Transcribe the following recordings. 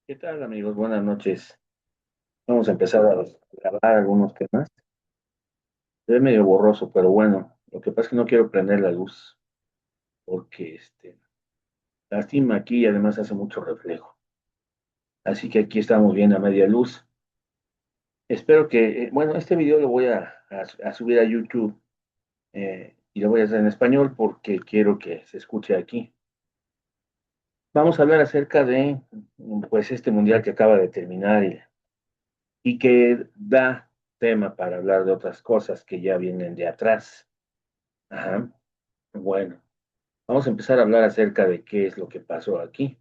¿Qué tal, amigos? Buenas noches. Vamos a empezar a grabar algunos temas. Se ve medio borroso, pero bueno, lo que pasa es que no quiero prender la luz porque lastima aquí y además hace mucho reflejo. Así que aquí estamos bien a media luz. Espero que, bueno, este video lo voy a subir a YouTube y lo voy a hacer en español porque quiero que se escuche aquí. Vamos a hablar acerca de, pues, este mundial que acaba de terminar y que da tema para hablar de otras cosas que ya vienen de atrás. Ajá. Bueno, vamos a empezar a hablar acerca de qué es lo que pasó aquí.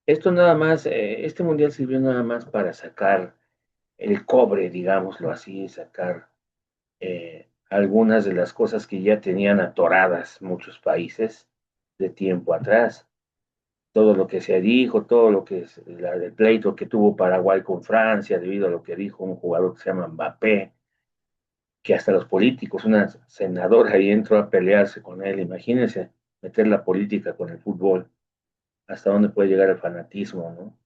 Esto nada más, este mundial sirvió nada más para sacar el cobre, digámoslo así, sacar algunas de las cosas que ya tenían atoradas muchos países de tiempo atrás. Todo lo que se dijo, todo lo que es el pleito que tuvo Paraguay con Francia, debido a lo que dijo un jugador que se llama Mbappé, que hasta los políticos, una senadora ahí entró a pelearse con él. Imagínense meter la política con el fútbol, hasta dónde puede llegar el fanatismo, ¿no?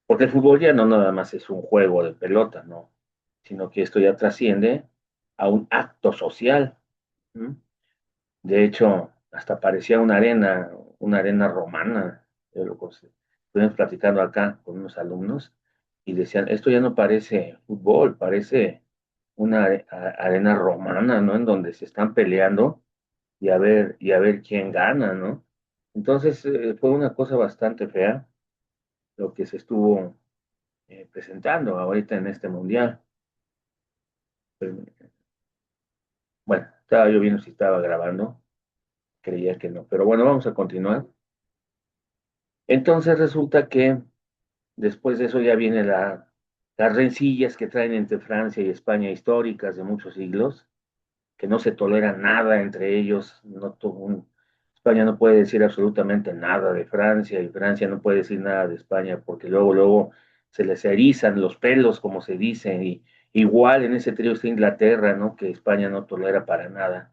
Porque el fútbol ya no nada más es un juego de pelota, ¿no? Sino que esto ya trasciende a un acto social. ¿Mm? De hecho, hasta parecía una arena romana. Estuvimos platicando acá con unos alumnos y decían, esto ya no parece fútbol, parece una arena romana, ¿no? En donde se están peleando y a ver quién gana, ¿no? Entonces, fue una cosa bastante fea lo que se estuvo presentando ahorita en este mundial. Pero, bueno, estaba yo viendo si estaba grabando, creía que no, pero bueno, vamos a continuar. Entonces resulta que después de eso ya viene las rencillas que traen entre Francia y España históricas de muchos siglos, que no se tolera nada entre ellos. España no puede decir absolutamente nada de Francia y Francia no puede decir nada de España porque luego se les erizan los pelos, como se dice, y igual en ese trío está Inglaterra, ¿no? Que España no tolera para nada,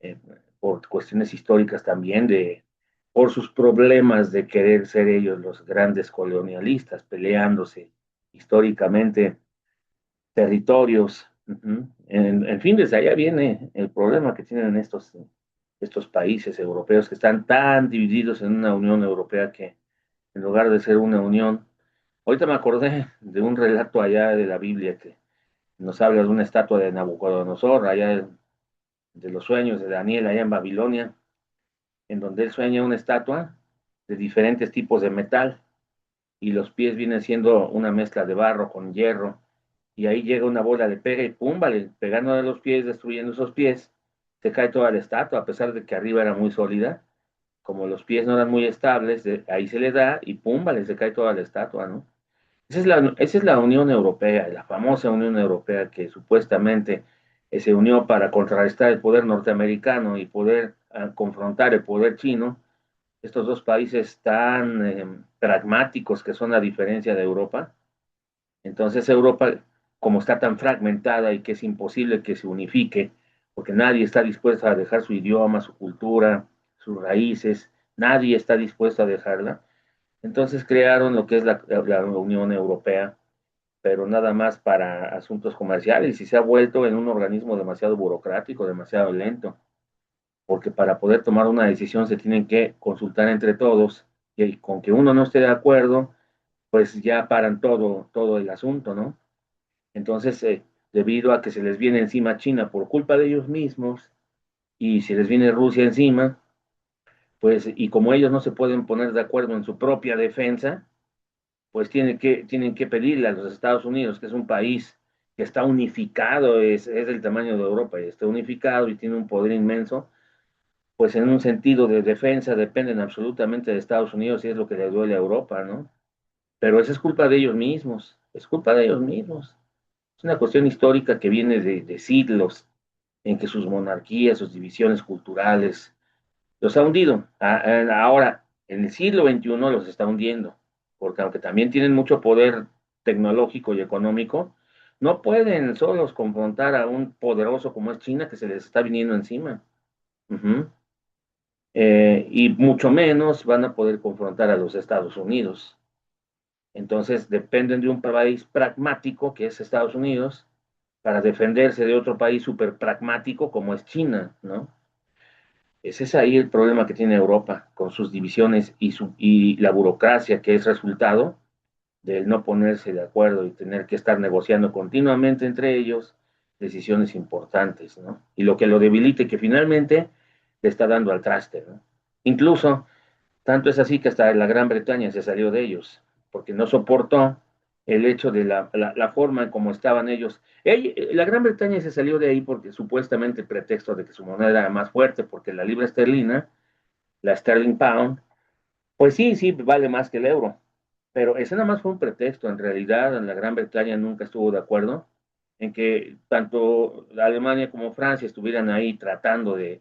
eh, por cuestiones históricas también, por sus problemas de querer ser ellos los grandes colonialistas, peleándose históricamente territorios. En fin, desde allá viene el problema que tienen estos países europeos que están tan divididos en una Unión Europea que en lugar de ser una unión, ahorita me acordé de un relato allá de la Biblia que nos habla de una estatua de Nabucodonosor, allá de los sueños de Daniel, allá en Babilonia, en donde él sueña una estatua de diferentes tipos de metal y los pies vienen siendo una mezcla de barro con hierro, y ahí llega una bola de pega y pum, vale, pegando a los pies, destruyendo esos pies, se cae toda la estatua, a pesar de que arriba era muy sólida, como los pies no eran muy estables, ahí se le da y pum, vale, se cae toda la estatua, ¿no? Esa es la Unión Europea, la famosa Unión Europea que supuestamente se unió para contrarrestar el poder norteamericano y poder confrontar el poder chino, estos dos países tan pragmáticos que son la diferencia de Europa. Entonces Europa, como está tan fragmentada y que es imposible que se unifique, porque nadie está dispuesto a dejar su idioma, su cultura, sus raíces, nadie está dispuesto a dejarla. Entonces crearon lo que es la Unión Europea, pero nada más para asuntos comerciales y se ha vuelto en un organismo demasiado burocrático, demasiado lento, porque para poder tomar una decisión se tienen que consultar entre todos y con que uno no esté de acuerdo, pues ya paran todo el asunto, ¿no? Entonces, debido a que se les viene encima China por culpa de ellos mismos y se les viene Rusia encima, pues, y como ellos no se pueden poner de acuerdo en su propia defensa, pues tienen que pedirle a los Estados Unidos, que es un país que está unificado, es del tamaño de Europa y está unificado y tiene un poder inmenso, pues en un sentido de defensa dependen absolutamente de Estados Unidos y es lo que le duele a Europa, ¿no? Pero eso es culpa de ellos mismos, es culpa de ellos mismos. Es una cuestión histórica que viene de siglos en que sus monarquías, sus divisiones culturales, los ha hundido. Ahora, en el siglo XXI los está hundiendo, porque aunque también tienen mucho poder tecnológico y económico, no pueden solos confrontar a un poderoso como es China que se les está viniendo encima. Ujú. Y mucho menos van a poder confrontar a los Estados Unidos. Entonces dependen de un país pragmático, que es Estados Unidos, para defenderse de otro país súper pragmático como es China, ¿no? Ese es ahí el problema que tiene Europa, con sus divisiones y la burocracia que es resultado del no ponerse de acuerdo y tener que estar negociando continuamente entre ellos decisiones importantes, ¿no? Y lo que lo debilite, que finalmente le está dando al traste, ¿no? Incluso tanto es así que hasta la Gran Bretaña se salió de ellos, porque no soportó el hecho de la forma en cómo estaban ellos. La Gran Bretaña se salió de ahí porque supuestamente el pretexto de que su moneda era más fuerte, porque la libra esterlina, la sterling pound, pues sí, sí, vale más que el euro. Pero ese nada más fue un pretexto. En realidad, la Gran Bretaña nunca estuvo de acuerdo en que tanto Alemania como Francia estuvieran ahí tratando de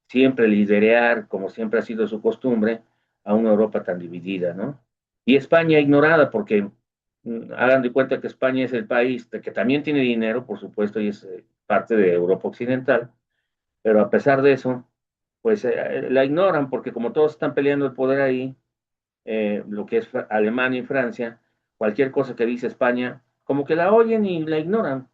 siempre liderear, como siempre ha sido su costumbre, a una Europa tan dividida, ¿no? Y España ignorada, porque hagan de cuenta que España es el país que también tiene dinero, por supuesto, y es parte de Europa Occidental, pero a pesar de eso, pues la ignoran, porque como todos están peleando el poder ahí, lo que es Alemania y Francia, cualquier cosa que dice España, como que la oyen y la ignoran.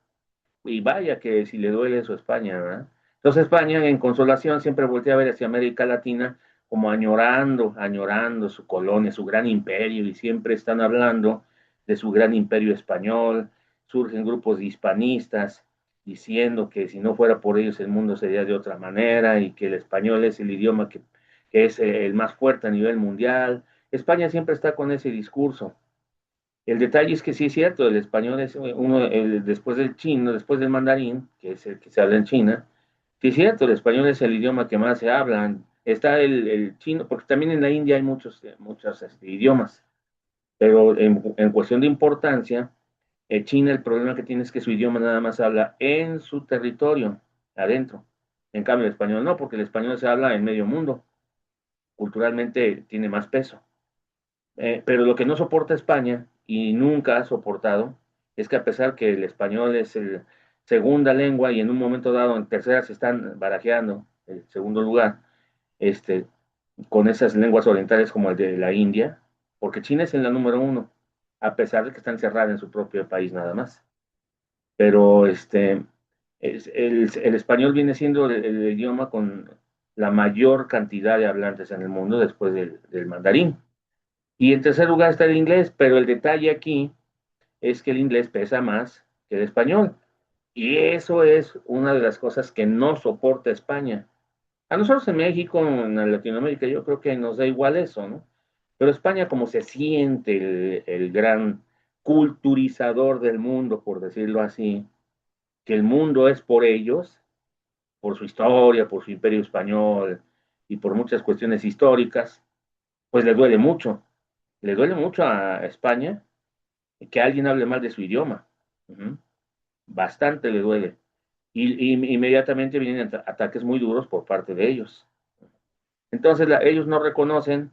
Y vaya que si le duele eso a España, ¿verdad? Entonces España, en consolación, siempre voltea a ver hacia América Latina como añorando, añorando su colonia, su gran imperio, y siempre están hablando de su gran imperio español. Surgen grupos de hispanistas diciendo que si no fuera por ellos el mundo sería de otra manera y que el español es el idioma que es el más fuerte a nivel mundial. España siempre está con ese discurso. El detalle es que sí es cierto, el español es uno, después del chino, después del mandarín, que es el que se habla en China, sí es cierto, el español es el idioma que más se habla. Está el chino, porque también en la India hay muchos idiomas, pero en cuestión de importancia, China el problema que tiene es que su idioma nada más se habla en su territorio, adentro. En cambio, el español no, porque el español se habla en medio mundo, culturalmente tiene más peso. Pero lo que no soporta España y nunca ha soportado es que a pesar que el español es el segunda lengua y en un momento dado en tercera se están barajeando el segundo lugar, este, con esas lenguas orientales como el de la India, porque China es en la número uno, a pesar de que está encerrada en su propio país nada más. Pero el español viene siendo el idioma con la mayor cantidad de hablantes en el mundo después del mandarín. Y en tercer lugar está el inglés, pero el detalle aquí es que el inglés pesa más que el español. Y eso es una de las cosas que no soporta España. A nosotros en México, en Latinoamérica, yo creo que nos da igual eso, ¿no? Pero España, como se siente el gran culturizador del mundo, por decirlo así, que el mundo es por ellos, por su historia, por su imperio español y por muchas cuestiones históricas, pues le duele mucho a España que alguien hable mal de su idioma. Ujú. Bastante le duele. Y inmediatamente vienen ataques muy duros por parte de ellos. Entonces ellos no reconocen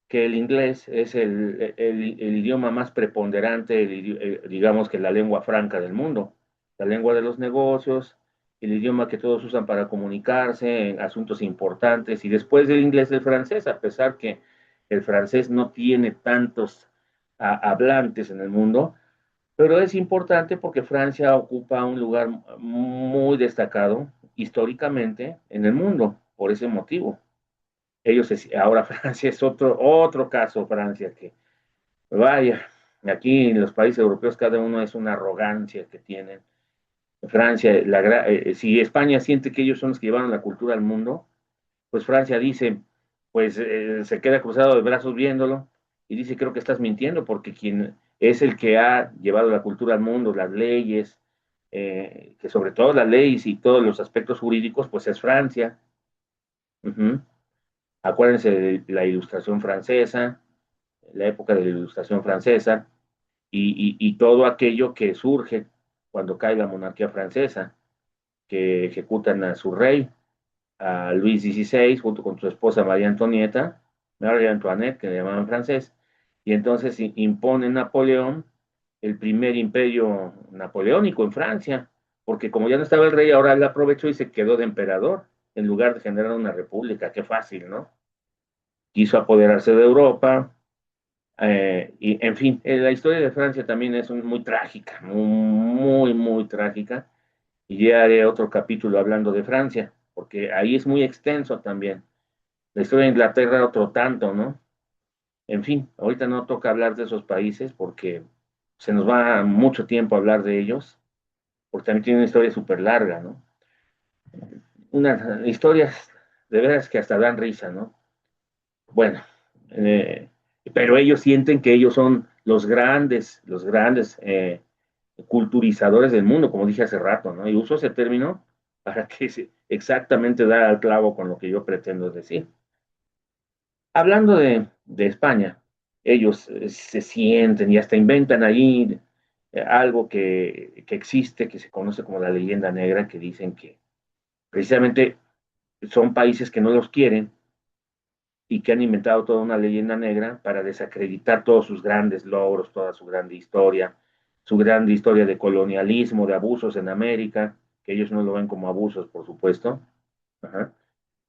que el inglés es el idioma más preponderante, digamos que la lengua franca del mundo, la lengua de los negocios, el idioma que todos usan para comunicarse en asuntos importantes, y después del inglés el francés, a pesar que el francés no tiene tantos hablantes en el mundo, pero es importante porque Francia ocupa un lugar muy destacado históricamente en el mundo, por ese motivo. Ahora Francia es otro caso, Francia, que vaya, aquí en los países europeos cada uno es una arrogancia que tienen. Francia, si España siente que ellos son los que llevaron la cultura al mundo, pues Francia dice, pues se queda cruzado de brazos viéndolo y dice, creo que estás mintiendo porque quien es el que ha llevado la cultura al mundo, las leyes, que sobre todo las leyes y todos los aspectos jurídicos, pues es Francia. Ujú. Acuérdense de la Ilustración francesa, la época de la Ilustración francesa y todo aquello que surge cuando cae la monarquía francesa, que ejecutan a su rey, a Luis XVI, junto con su esposa María Antonieta, María Antoinette, que le llamaban francés, y entonces impone Napoleón el primer imperio napoleónico en Francia, porque como ya no estaba el rey, ahora él aprovechó y se quedó de emperador, en lugar de generar una república, qué fácil, ¿no? Quiso apoderarse de Europa, Y en fin, la historia de Francia también es muy trágica, muy, muy trágica. Y ya haré otro capítulo hablando de Francia, porque ahí es muy extenso también. La historia de Inglaterra, otro tanto, ¿no? En fin, ahorita no toca hablar de esos países porque se nos va mucho tiempo a hablar de ellos, porque también tienen una historia súper larga, ¿no? Unas historias de veras que hasta dan risa, ¿no? Bueno, eh, pero ellos sienten que ellos son los grandes culturizadores del mundo, como dije hace rato, ¿no? Y uso ese término para que exactamente da al clavo con lo que yo pretendo decir. Hablando de España, ellos se sienten y hasta inventan ahí algo que existe, que se conoce como la leyenda negra, que dicen que precisamente son países que no los quieren y que han inventado toda una leyenda negra para desacreditar todos sus grandes logros, toda su grande historia de colonialismo, de abusos en América, que ellos no lo ven como abusos, por supuesto. Ajá.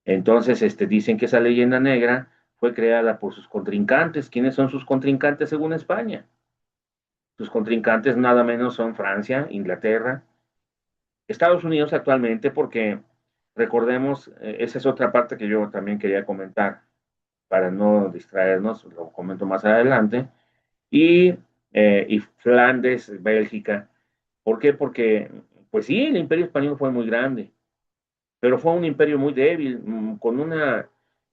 Entonces, dicen que esa leyenda negra fue creada por sus contrincantes. ¿Quiénes son sus contrincantes según España? Sus contrincantes nada menos son Francia, Inglaterra, Estados Unidos actualmente, porque recordemos, esa es otra parte que yo también quería comentar, para no distraernos, lo comento más adelante, y Flandes, Bélgica. ¿Por qué? Porque, pues sí, el imperio español fue muy grande, pero fue un imperio muy débil, con una...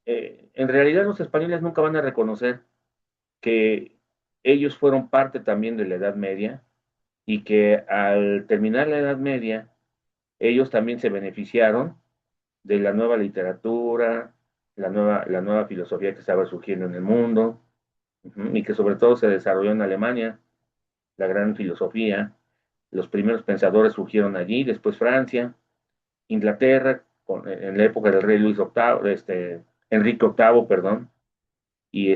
en realidad los españoles nunca van a reconocer que ellos fueron parte también de la Edad Media y que al terminar la Edad Media, ellos también se beneficiaron de la nueva literatura, la nueva filosofía que estaba surgiendo en el mundo, y que sobre todo se desarrolló en Alemania, la gran filosofía. Los primeros pensadores surgieron allí, después Francia, Inglaterra, en la época del rey Luis VIII, Enrique VIII, perdón, y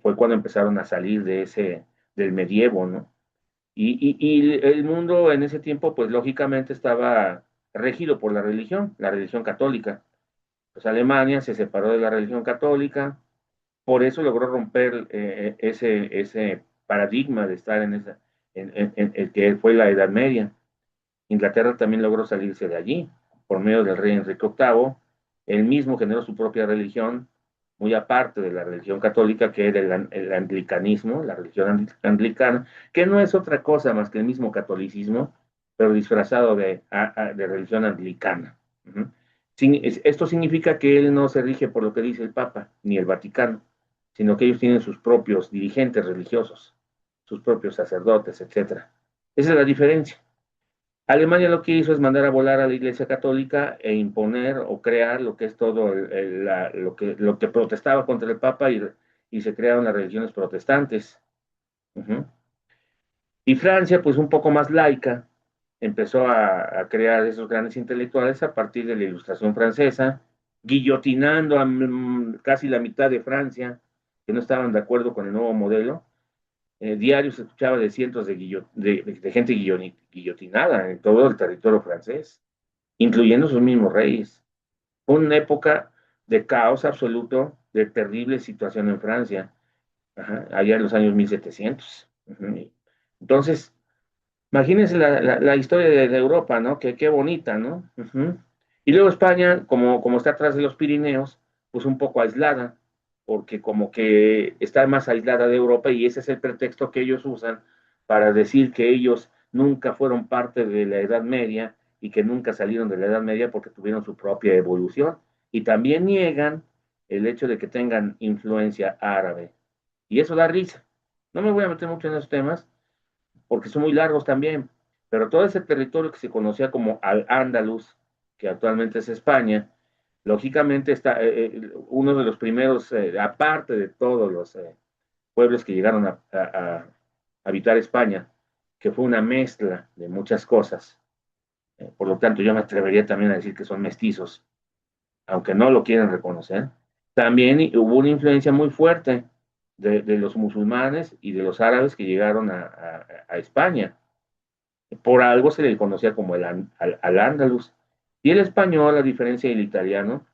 fue cuando empezaron a salir del medievo, ¿no? Y el mundo en ese tiempo, pues lógicamente estaba regido por la religión católica. Pues Alemania se separó de la religión católica, por eso logró romper ese paradigma de estar en el que fue la Edad Media. Inglaterra también logró salirse de allí por medio del rey Enrique VIII. Él mismo generó su propia religión, muy aparte de la religión católica, que era el anglicanismo, la religión anglicana, que no es otra cosa más que el mismo catolicismo, pero disfrazado de religión anglicana. Uh-huh. Esto significa que él no se rige por lo que dice el Papa ni el Vaticano, sino que ellos tienen sus propios dirigentes religiosos, sus propios sacerdotes, etcétera. Esa es la diferencia. Alemania lo que hizo es mandar a volar a la Iglesia Católica e imponer o crear lo que es todo lo que protestaba contra el Papa y se crearon las religiones protestantes. Uh-huh. Y Francia, pues un poco más laica, empezó a crear esos grandes intelectuales a partir de la Ilustración francesa, guillotinando a casi la mitad de Francia, que no estaban de acuerdo con el nuevo modelo. Diario se escuchaba de cientos de gente guillotinada en todo el territorio francés, incluyendo sus mismos reyes. Fue una época de caos absoluto, de terrible situación en Francia, ajá, allá en los años 1700. Uh-huh. Entonces, imagínense la historia de Europa, ¿no? Qué bonita, ¿no? Uh-huh. Y luego España, como está atrás de los Pirineos, pues un poco aislada, porque como que está más aislada de Europa y ese es el pretexto que ellos usan para decir que ellos nunca fueron parte de la Edad Media y que nunca salieron de la Edad Media porque tuvieron su propia evolución. Y también niegan el hecho de que tengan influencia árabe. Y eso da risa. No me voy a meter mucho en esos temas, porque son muy largos también, pero todo ese territorio que se conocía como Al-Ándalus, que actualmente es España, lógicamente está uno de los primeros, aparte de todos los pueblos que llegaron a habitar España, que fue una mezcla de muchas cosas. Por lo tanto, yo me atrevería también a decir que son mestizos, aunque no lo quieren reconocer. También hubo una influencia muy fuerte de los musulmanes y de los árabes que llegaron a España. Por algo se le conocía como al Andalus. Y el español, a diferencia del italiano,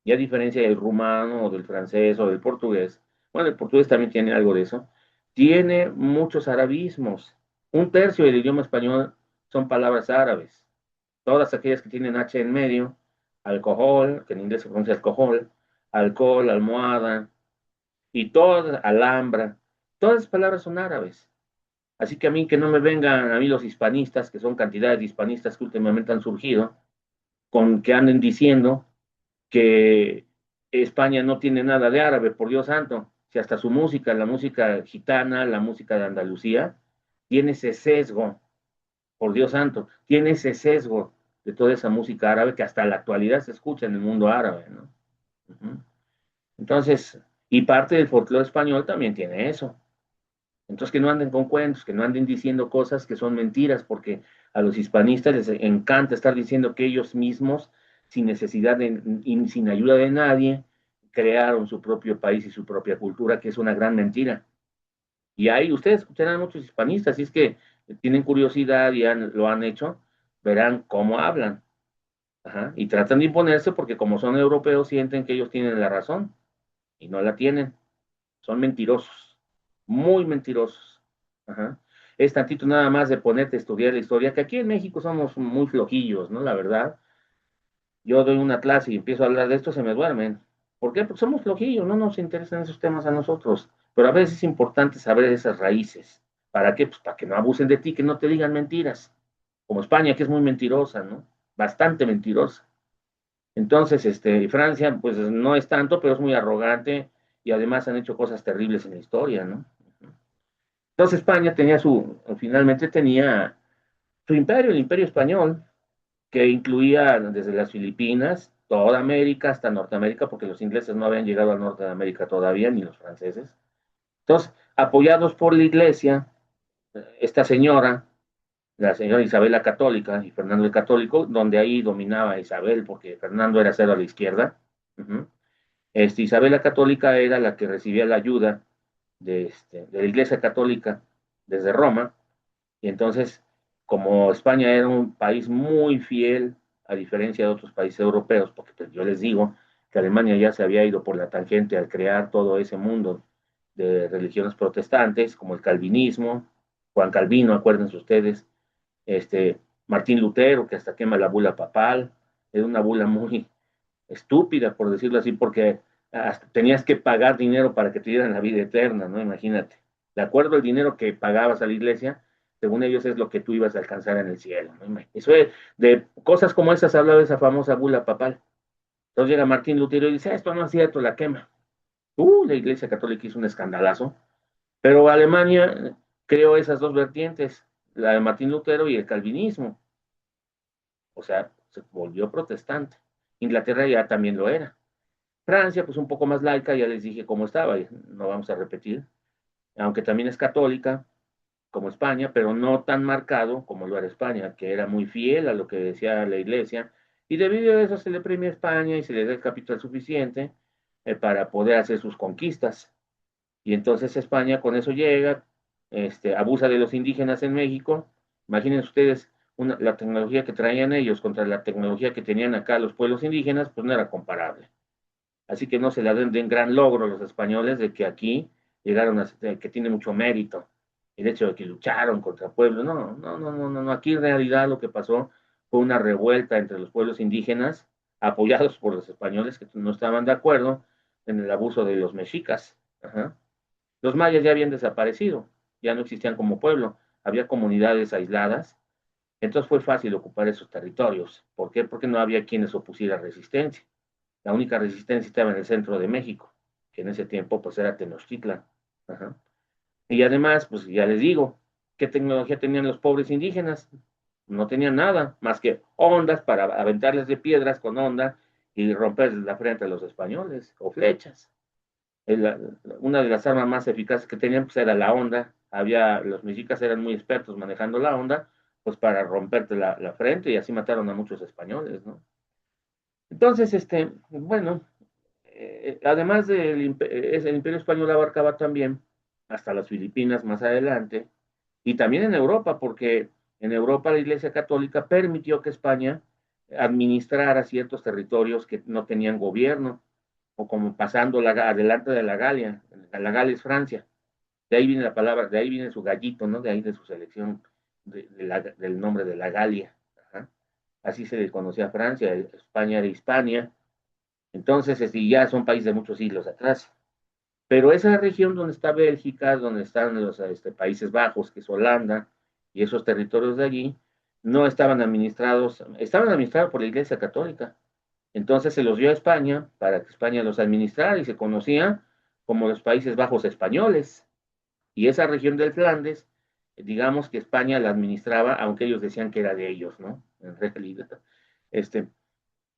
y a diferencia del rumano o del francés o del portugués, bueno, el portugués también tiene algo de eso, tiene muchos arabismos. Un tercio del idioma español son palabras árabes. Todas aquellas que tienen H en medio, alcohol, que en inglés se pronuncia alcohol, alcohol, almohada, y todas, alhambra, todas las palabras son árabes. Así que a mí que no me vengan a mí los hispanistas, que son cantidades de hispanistas que últimamente han surgido, con que anden diciendo que España no tiene nada de árabe, por Dios santo. Si hasta su música, la música gitana, la música de Andalucía, tiene ese sesgo, por Dios santo, tiene ese sesgo de toda esa música árabe que hasta la actualidad se escucha en el mundo árabe, ¿no? Uh -huh. Entonces, y parte del folclore español también tiene eso. Entonces, que no anden con cuentos, que no anden diciendo cosas que son mentiras, porque a los hispanistas les encanta estar diciendo que ellos mismos, sin necesidad de, y sin ayuda de nadie, crearon su propio país y su propia cultura, que es una gran mentira. Y ahí ustedes escucharán a muchos hispanistas, si es que tienen curiosidad y lo han hecho, verán cómo hablan. Ajá, y tratan de imponerse porque como son europeos sienten que ellos tienen la razón y no la tienen. Son mentirosos, muy mentirosos. Ajá. Es tantito nada más de ponerte a estudiar la historia, que aquí en México somos muy flojillos, ¿no? La verdad, yo doy una clase y empiezo a hablar de esto, se me duermen. ¿Por qué? Porque somos flojillos, no nos interesan esos temas a nosotros. Pero a veces es importante saber esas raíces. ¿Para qué? Pues para que no abusen de ti, que no te digan mentiras. Como España, que es muy mentirosa, ¿no? Bastante mentirosa. Entonces, Francia, pues no es tanto, pero es muy arrogante y además han hecho cosas terribles en la historia, ¿no? Entonces España tenía finalmente tenía su imperio, el imperio español, que incluía desde las Filipinas, toda América hasta Norteamérica, porque los ingleses no habían llegado al norte de América todavía, ni los franceses. Entonces, apoyados por la iglesia, esta señora, la señora Isabel la Católica y Fernando el Católico, donde ahí dominaba Isabel, porque Fernando era cero a la izquierda. Uh-huh. Isabel la Católica era la que recibía la ayuda de la Iglesia Católica desde Roma, y entonces, como España era un país muy fiel, a diferencia de otros países europeos, porque pues, yo les digo que Alemania ya se había ido por la tangente al crear todo ese mundo de religiones protestantes, como el calvinismo, Juan Calvino, acuérdense ustedes, Martín Lutero, que hasta quema la bula papal, era una bula muy estúpida, por decirlo así, porque hasta tenías que pagar dinero para que te dieran la vida eterna, ¿no? Imagínate. De acuerdo al dinero que pagabas a la iglesia, según ellos es lo que tú ibas a alcanzar en el cielo, ¿no? Eso es, de cosas como esas hablaba esa famosa bula papal. Entonces llega Martín Lutero y dice, esto no es cierto, la quema. La iglesia católica hizo un escandalazo, pero Alemania creó esas dos vertientes, la de Martín Lutero y el calvinismo, o sea, se volvió protestante. Inglaterra ya también lo era. Francia, pues un poco más laica, ya les dije cómo estaba, no vamos a repetir, aunque también es católica, como España, pero no tan marcado como lo era España, que era muy fiel a lo que decía la iglesia, y debido a eso se le premia a España y se le da el capital suficiente para poder hacer sus conquistas. Y entonces España con eso llega, abusa de los indígenas en México. Imaginen ustedes la tecnología que traían ellos contra la tecnología que tenían acá los pueblos indígenas, pues no era comparable. Así que no se le den gran logro a los españoles de que aquí llegaron a, que tiene mucho mérito el hecho de que lucharon contra pueblos. No, no, no, no, no, no. Aquí en realidad lo que pasó fue una revuelta entre los pueblos indígenas, apoyados por los españoles que no estaban de acuerdo en el abuso de los mexicas. Ajá. Los mayas ya habían desaparecido, ya no existían como pueblo, había comunidades aisladas, entonces fue fácil ocupar esos territorios. ¿Por qué? Porque no había quienes opusieran resistencia. La única resistencia estaba en el centro de México, que en ese tiempo pues era Tenochtitlan. Ajá. Y además, pues ya les digo, ¿qué tecnología tenían los pobres indígenas? No tenían nada más que ondas para aventarles de piedras con onda y romperles la frente a los españoles, o flechas. Una de las armas más eficaces que tenían pues era la onda. Los mexicas eran muy expertos manejando la onda, pues para romperte la frente y así mataron a muchos españoles, ¿no? Entonces, bueno, además del el Imperio Español abarcaba también hasta las Filipinas más adelante, y también en Europa, porque en Europa la Iglesia Católica permitió que España administrara ciertos territorios que no tenían gobierno, o como pasando adelante de la Galia es Francia. De ahí viene la palabra, de ahí viene su gallito, ¿no? De ahí de su selección, del nombre de la Galia. Ajá. Así se le conocía a Francia, España era Hispania. Entonces, ya son países de muchos siglos atrás. Pero esa región donde está Bélgica, donde están los Países Bajos, que es Holanda, y esos territorios de allí, no estaban administrados por la Iglesia Católica. Entonces se los dio a España para que España los administrara y se conocía como los Países Bajos españoles. Y esa región del Flandes, digamos que España la administraba, aunque ellos decían que era de ellos, ¿no? En realidad. Este,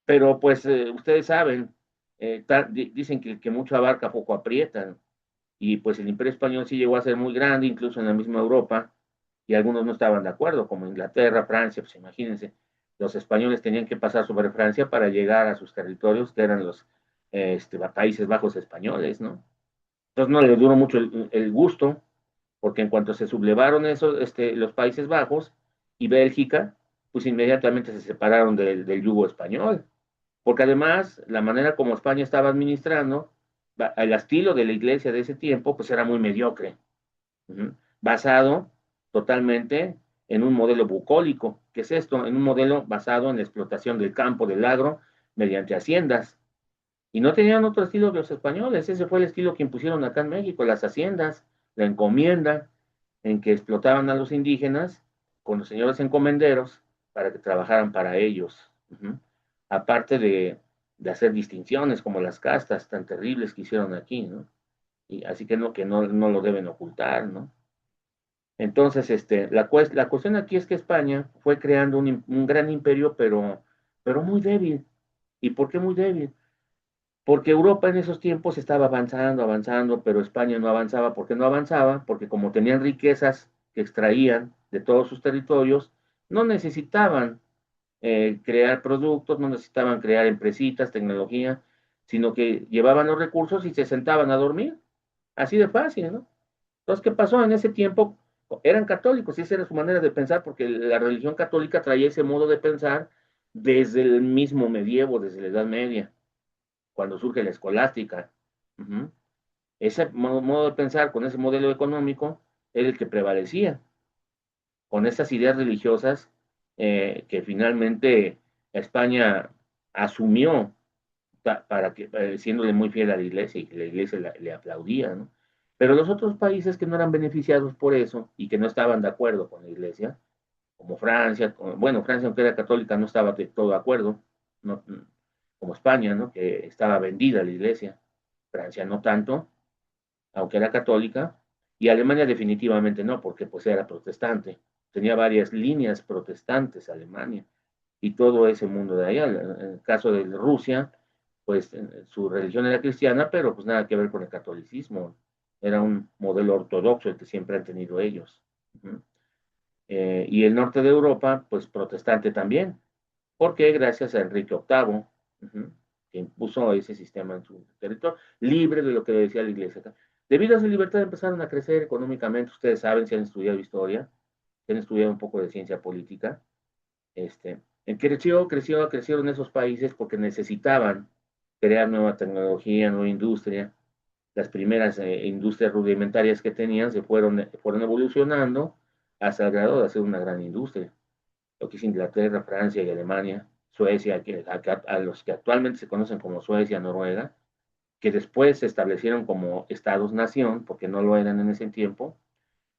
pero pues ustedes saben, dicen que mucho abarca, poco aprieta, y pues el Imperio Español sí llegó a ser muy grande, incluso en la misma Europa, y algunos no estaban de acuerdo, como Inglaterra, Francia, pues imagínense, los españoles tenían que pasar sobre Francia para llegar a sus territorios, que eran los Países Bajos españoles, ¿no? Entonces no le duró mucho el gusto, porque en cuanto se sublevaron los Países Bajos y Bélgica, pues inmediatamente se separaron del yugo español, porque además la manera como España estaba administrando, el estilo de la iglesia de ese tiempo, pues era muy mediocre, basado totalmente en un modelo bucólico. ¿Qué es esto? En un modelo basado en la explotación del campo, del agro, mediante haciendas. Y no tenían otro estilo que los españoles, ese fue el estilo que impusieron acá en México, las haciendas, la encomienda, en que explotaban a los indígenas con los señores encomenderos para que trabajaran para ellos. Aparte de hacer distinciones como las castas tan terribles que hicieron aquí, ¿no? Y así que no lo deben ocultar, ¿no? Entonces, la cuestión aquí es que España fue creando un gran imperio, pero muy débil. ¿Y por qué muy débil? Porque Europa en esos tiempos estaba avanzando, avanzando, pero España no avanzaba. ¿Por qué no avanzaba? Porque como tenían riquezas que extraían de todos sus territorios, no necesitaban crear productos, no necesitaban crear empresitas, tecnología, sino que llevaban los recursos y se sentaban a dormir. Así de fácil, ¿no? Entonces, ¿qué pasó? En ese tiempo eran católicos y esa era su manera de pensar, porque la religión católica traía ese modo de pensar desde el mismo medievo, desde la Edad Media, cuando surge la escolástica. Uh-huh. Ese modo de pensar con ese modelo económico era el que prevalecía, con esas ideas religiosas que finalmente España asumió para que, siéndole muy fiel a la iglesia y que la iglesia le aplaudía, ¿no? Pero los otros países que no eran beneficiados por eso y que no estaban de acuerdo con la iglesia, como Francia, bueno, Francia aunque era católica no estaba de todo de acuerdo, no, como España, ¿no? Que estaba vendida a la iglesia, Francia no tanto, aunque era católica, y Alemania definitivamente no, porque pues era protestante, tenía varias líneas protestantes Alemania, y todo ese mundo de allá. En el caso de Rusia, pues su religión era cristiana, pero pues nada que ver con el catolicismo. Era un modelo ortodoxo el que siempre han tenido ellos. Y el norte de Europa, pues protestante también, porque gracias a Enrique VIII, que impuso ese sistema en su territorio, libre de lo que decía la iglesia. Debido a su libertad empezaron a crecer económicamente, ustedes saben si han estudiado historia, si han estudiado un poco de ciencia política, crecieron esos países porque necesitaban crear nueva tecnología, nueva industria. Las primeras industrias rudimentarias que tenían fueron evolucionando hasta el grado de hacer una gran industria. Lo que es Inglaterra, Francia y Alemania, Suecia, a los que actualmente se conocen como Suecia, Noruega, que después se establecieron como estados-nación, porque no lo eran en ese tiempo,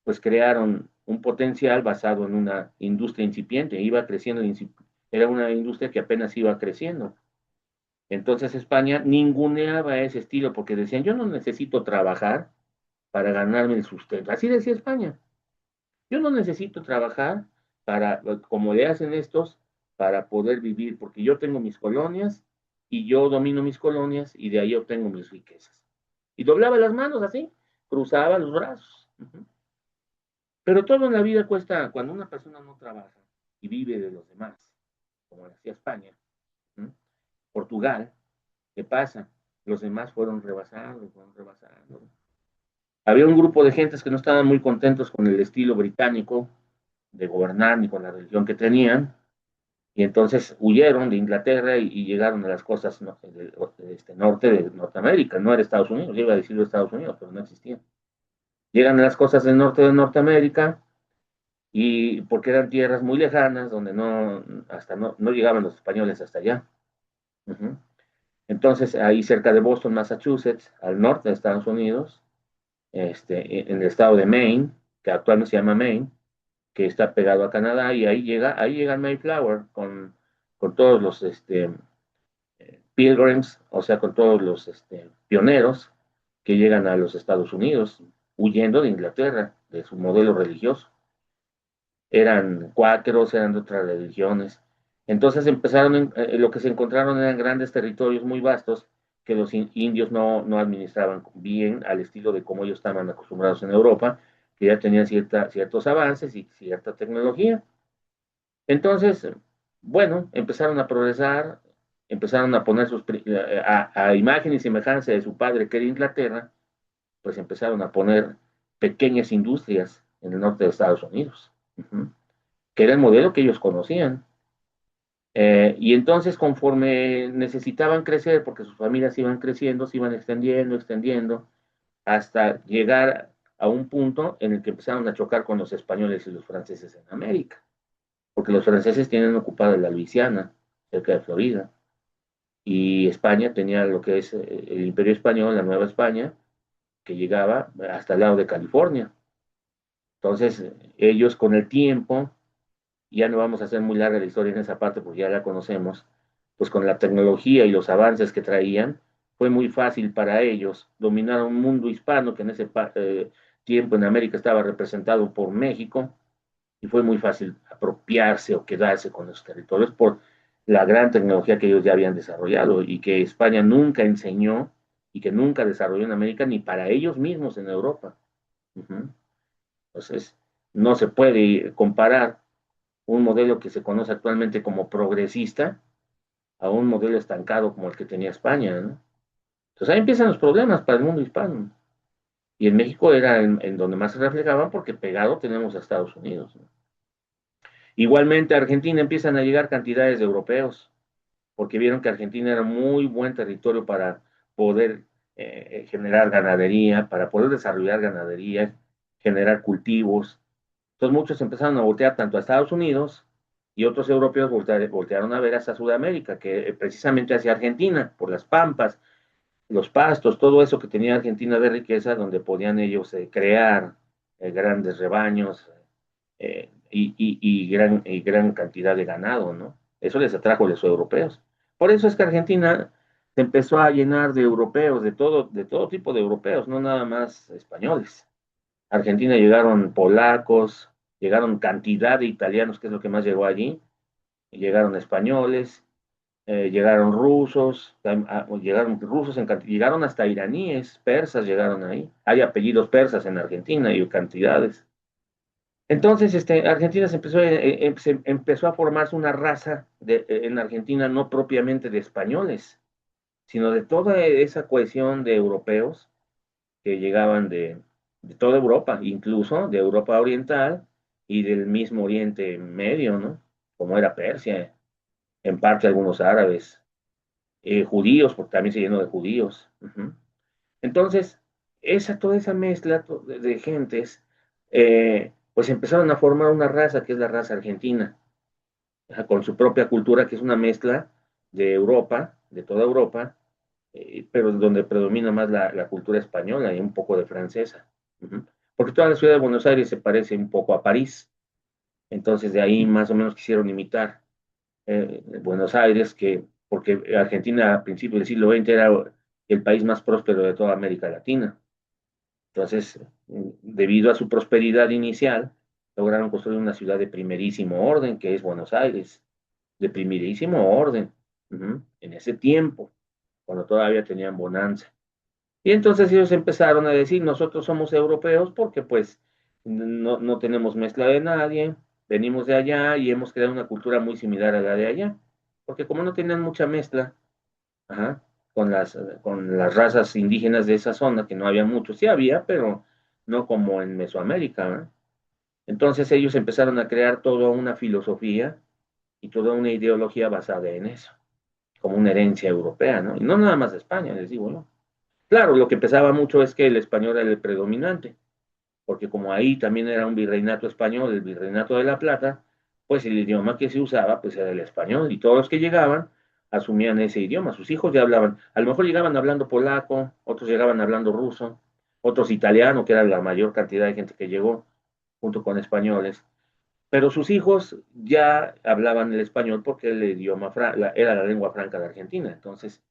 pues crearon un potencial basado en una industria incipiente, iba creciendo, era una industria que apenas iba creciendo. Entonces España ninguneaba ese estilo porque decían, yo no necesito trabajar para ganarme el sustento. Así decía España, yo no necesito trabajar como le hacen estos, para poder vivir, porque yo tengo mis colonias y yo domino mis colonias y de ahí obtengo mis riquezas. Y doblaba las manos así, cruzaba los brazos. Pero todo en la vida cuesta, cuando una persona no trabaja y vive de los demás, como decía España, ¿no? Portugal, ¿qué pasa? Los demás fueron rebasando, fueron rebasando. Había un grupo de gentes que no estaban muy contentos con el estilo británico de gobernar ni con la religión que tenían, y entonces huyeron de Inglaterra y llegaron a las costas norte de Norteamérica, no era Estados Unidos, iba a decirlo Estados Unidos, pero no existía. Llegan a las costas del norte de Norteamérica y porque eran tierras muy lejanas donde no llegaban los españoles hasta allá. Ujú. Entonces, ahí cerca de Boston, Massachusetts, al norte de Estados Unidos, en el estado de Maine, que actualmente se llama Maine, que está pegado a Canadá, y ahí llega el Mayflower con todos los pilgrims, o sea, con todos los pioneros que llegan a los Estados Unidos, huyendo de Inglaterra, de su modelo religioso. Eran cuáqueros, eran de otras religiones. Entonces lo que se encontraron eran grandes territorios muy vastos que los indios no administraban bien al estilo de cómo ellos estaban acostumbrados en Europa, que ya tenían ciertos avances y cierta tecnología. Entonces, bueno, empezaron a progresar, empezaron a poner a imagen y semejanza de su padre, que era Inglaterra, pues empezaron a poner pequeñas industrias en el norte de Estados Unidos, que era el modelo que ellos conocían. Y entonces, conforme necesitaban crecer, porque sus familias iban creciendo, se iban extendiendo, extendiendo, hasta llegar a un punto en el que empezaron a chocar con los españoles y los franceses en América, porque los franceses tienen ocupada la Luisiana, cerca de Florida, y España tenía lo que es el Imperio Español, la Nueva España, que llegaba hasta el lado de California. Entonces, ellos con el tiempo, ya no vamos a hacer muy larga la historia en esa parte porque ya la conocemos, pues con la tecnología y los avances que traían, fue muy fácil para ellos dominar un mundo hispano que en ese tiempo en América estaba representado por México, y fue muy fácil apropiarse o quedarse con los territorios por la gran tecnología que ellos ya habían desarrollado y que España nunca enseñó y que nunca desarrolló en América ni para ellos mismos en Europa. Uh-huh. Entonces, no se puede comparar un modelo que se conoce actualmente como progresista a un modelo estancado como el que tenía España, ¿no? Entonces ahí empiezan los problemas para el mundo hispano. Y en México era en donde más se reflejaban porque pegado tenemos a Estados Unidos, ¿no? Igualmente a Argentina empiezan a llegar cantidades de europeos, porque vieron que Argentina era muy buen territorio para poder generar ganadería, para poder desarrollar ganadería, generar cultivos. Entonces muchos empezaron a voltear tanto a Estados Unidos y otros europeos voltearon a ver hacia Sudamérica, que precisamente hacia Argentina, por las pampas, los pastos, todo eso que tenía Argentina de riqueza, donde podían ellos crear grandes rebaños y gran cantidad de ganado, ¿no? Eso les atrajo a los europeos. Por eso es que Argentina se empezó a llenar de europeos, de todo tipo de europeos, no nada más españoles. A Argentina llegaron polacos, llegaron cantidad de italianos, que es lo que más llegó allí, llegaron españoles, llegaron rusos, llegaron hasta iraníes, persas llegaron ahí. Hay apellidos persas en Argentina y cantidades. Entonces, Argentina se empezó a formarse una raza en Argentina no propiamente de españoles, sino de toda esa cohesión de europeos que llegaban de toda Europa, incluso de Europa Oriental y del mismo Oriente Medio, ¿no? Como era Persia, en parte algunos árabes, judíos, porque también se llenó de judíos. Ujú. Entonces, toda esa mezcla de gentes, pues empezaron a formar una raza que es la raza argentina, con su propia cultura, que es una mezcla de Europa, de toda Europa, pero donde predomina más la cultura española y un poco de francesa. Ujú. Porque toda la ciudad de Buenos Aires se parece un poco a París, entonces de ahí más o menos quisieron imitar Buenos Aires, porque Argentina a principios del siglo XX era el país más próspero de toda América Latina. Entonces, debido a su prosperidad inicial, lograron construir una ciudad de primerísimo orden, que es Buenos Aires, de primerísimo orden, en ese tiempo, cuando todavía tenían bonanza. Y entonces ellos empezaron a decir, nosotros somos europeos porque pues no tenemos mezcla de nadie, venimos de allá y hemos creado una cultura muy similar a la de allá, porque como no tenían mucha mezcla, ajá, con las razas indígenas de esa zona, que no había mucho, sí había, pero no como en Mesoamérica, ¿no? Entonces ellos empezaron a crear toda una filosofía y toda una ideología basada en eso, como una herencia europea, ¿no? Y no nada más de España, les digo, ¿no? Claro, lo que pesaba mucho es que el español era el predominante, porque como ahí también era un virreinato español, el virreinato de La Plata, pues el idioma que se usaba pues era el español y todos los que llegaban asumían ese idioma, sus hijos ya hablaban, a lo mejor llegaban hablando polaco, otros llegaban hablando ruso, otros italiano, que era la mayor cantidad de gente que llegó junto con españoles, pero sus hijos ya hablaban el español porque el idioma era la lengua franca de Argentina, entonces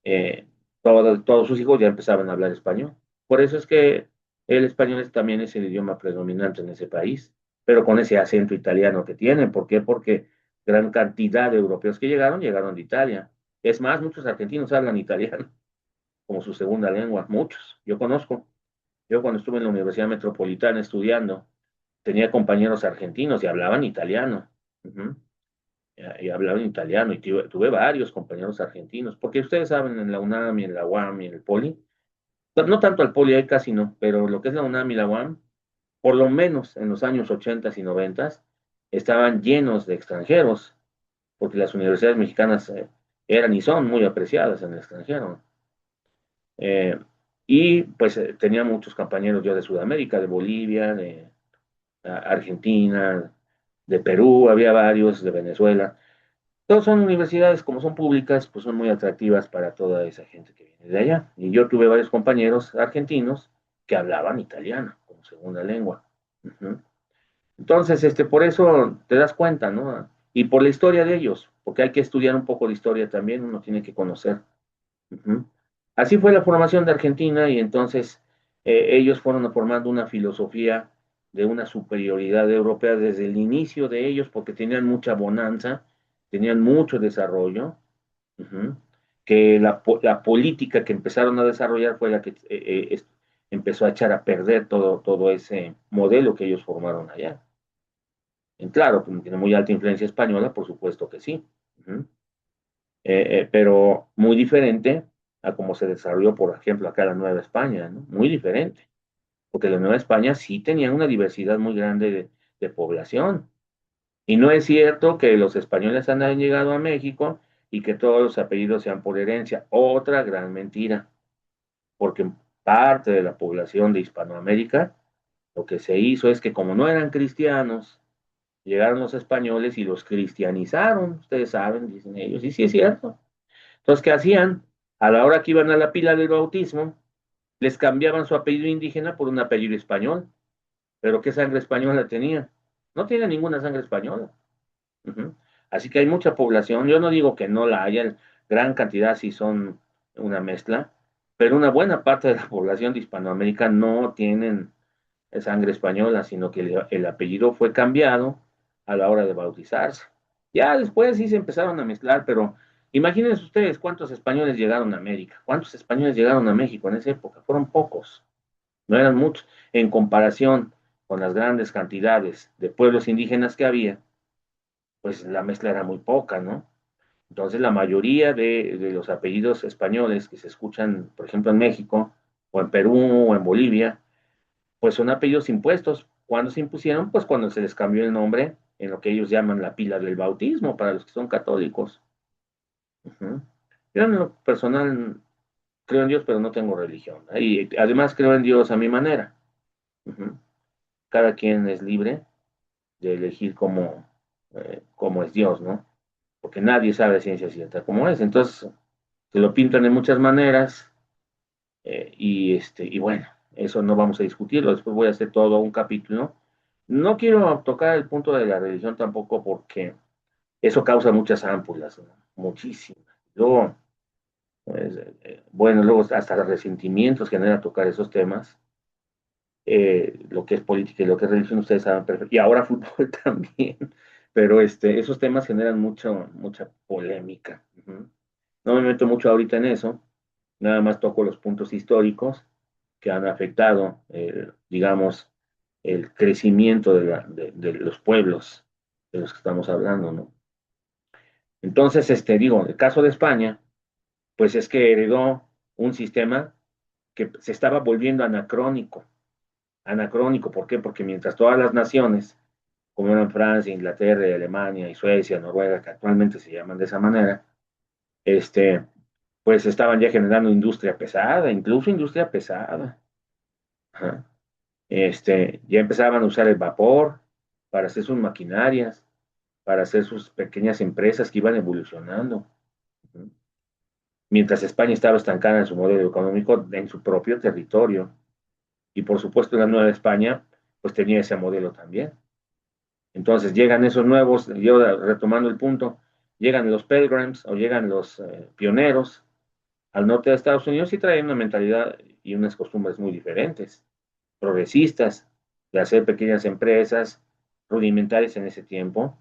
eh, todos sus hijos ya empezaban a hablar español. Por eso es que el español también es el idioma predominante en ese país, pero con ese acento italiano que tienen. ¿Por qué? Porque gran cantidad de europeos que llegaron de Italia. Es más, muchos argentinos hablan italiano como su segunda lengua, muchos. Yo conozco. Yo cuando estuve en la Universidad Metropolitana estudiando, tenía compañeros argentinos y hablaban italiano. Ujú. Y hablaban italiano y tuve varios compañeros argentinos, porque ustedes saben, en la UNAM y en la UAM y en el Poli, no tanto el Poli ahí casi no, pero lo que es la UNAM y la UAM, por lo menos en los años 80 y 90 estaban llenos de extranjeros, porque las universidades mexicanas eran y son muy apreciadas en el extranjero. Eh, y pues tenía muchos compañeros yo de Sudamérica, de Bolivia, de Argentina, de Perú, había varios, de Venezuela. Todas son universidades, como son públicas, pues son muy atractivas para toda esa gente que viene de allá. Y yo tuve varios compañeros argentinos que hablaban italiano como segunda lengua. Ujú. Entonces, por eso te das cuenta, ¿no? Y por la historia de ellos, porque hay que estudiar un poco de historia también, uno tiene que conocer. Ujú. Así fue la formación de Argentina y entonces ellos fueron formando una filosofía de una superioridad europea desde el inicio de ellos porque tenían mucha bonanza, tenían mucho desarrollo, ujú, que la política que empezaron a desarrollar fue la que empezó a echar a perder todo ese modelo que ellos formaron allá. Y claro, como tiene muy alta influencia española, por supuesto que sí. Ujú. Pero muy diferente a cómo se desarrolló, por ejemplo, acá la Nueva España, ¿no? Muy diferente, porque la Nueva España sí tenía una diversidad muy grande de población. Y no es cierto que los españoles han llegado a México y que todos los apellidos sean por herencia. Otra gran mentira, porque parte de la población de Hispanoamérica, lo que se hizo es que como no eran cristianos, llegaron los españoles y los cristianizaron, ustedes saben, dicen ellos, y sí es cierto. Entonces, ¿qué hacían? A la hora que iban a la pila del bautismo, les cambiaban su apellido indígena por un apellido español. ¿Pero qué sangre española tenía? No tiene ninguna sangre española. Ujú. Así que hay mucha población. Yo no digo que no la haya, gran cantidad sí son una mezcla, pero una buena parte de la población de Hispanoamérica no tienen sangre española, sino que el apellido fue cambiado a la hora de bautizarse. Ya después sí se empezaron a mezclar, pero imagínense ustedes cuántos españoles llegaron a América, cuántos españoles llegaron a México en esa época, fueron pocos, no eran muchos, en comparación con las grandes cantidades de pueblos indígenas que había, pues la mezcla era muy poca, ¿no? Entonces la mayoría de los apellidos españoles que se escuchan, por ejemplo, en México, o en Perú, o en Bolivia, pues son apellidos impuestos. ¿Cuándo se impusieron? Pues cuando se les cambió el nombre en lo que ellos llaman la pila del bautismo para los que son católicos. Ujú. Yo en lo personal creo en Dios, pero no tengo religión. Y además creo en Dios a mi manera. Ujú. Cada quien es libre de elegir cómo es Dios, ¿no? Porque nadie sabe a ciencia cierta cómo es. Entonces, se lo pintan de muchas maneras y bueno, eso no vamos a discutirlo. Después voy a hacer todo un capítulo. No quiero tocar el punto de la religión tampoco porque eso causa muchas ámpulas, ¿no? Muchísimas. Luego, pues, bueno, luego hasta resentimientos genera tocar esos temas. Lo que es política y lo que es religión, ustedes saben perfecto. Y ahora fútbol también. Pero esos temas generan mucha polémica. Ujú. No me meto mucho ahorita en eso. Nada más toco los puntos históricos que han afectado, digamos, el crecimiento de los pueblos de los que estamos hablando, ¿no? Entonces, digo, el caso de España, pues es que heredó un sistema que se estaba volviendo anacrónico. Anacrónico, ¿por qué? Porque mientras todas las naciones, como eran Francia, Inglaterra, Alemania y Suecia, Noruega, que actualmente se llaman de esa manera, este, pues estaban ya generando industria pesada, incluso industria pesada. Ajá. Ya empezaban a usar el vapor para hacer sus maquinarias, para hacer sus pequeñas empresas que iban evolucionando. Mientras España estaba estancada en su modelo económico en su propio territorio. Y por supuesto la Nueva España pues tenía ese modelo también. Entonces llegan esos nuevos, yo retomando el punto, llegan los Pilgrims o llegan los pioneros al norte de Estados Unidos y traen una mentalidad y unas costumbres muy diferentes, progresistas, de hacer pequeñas empresas rudimentarias en ese tiempo,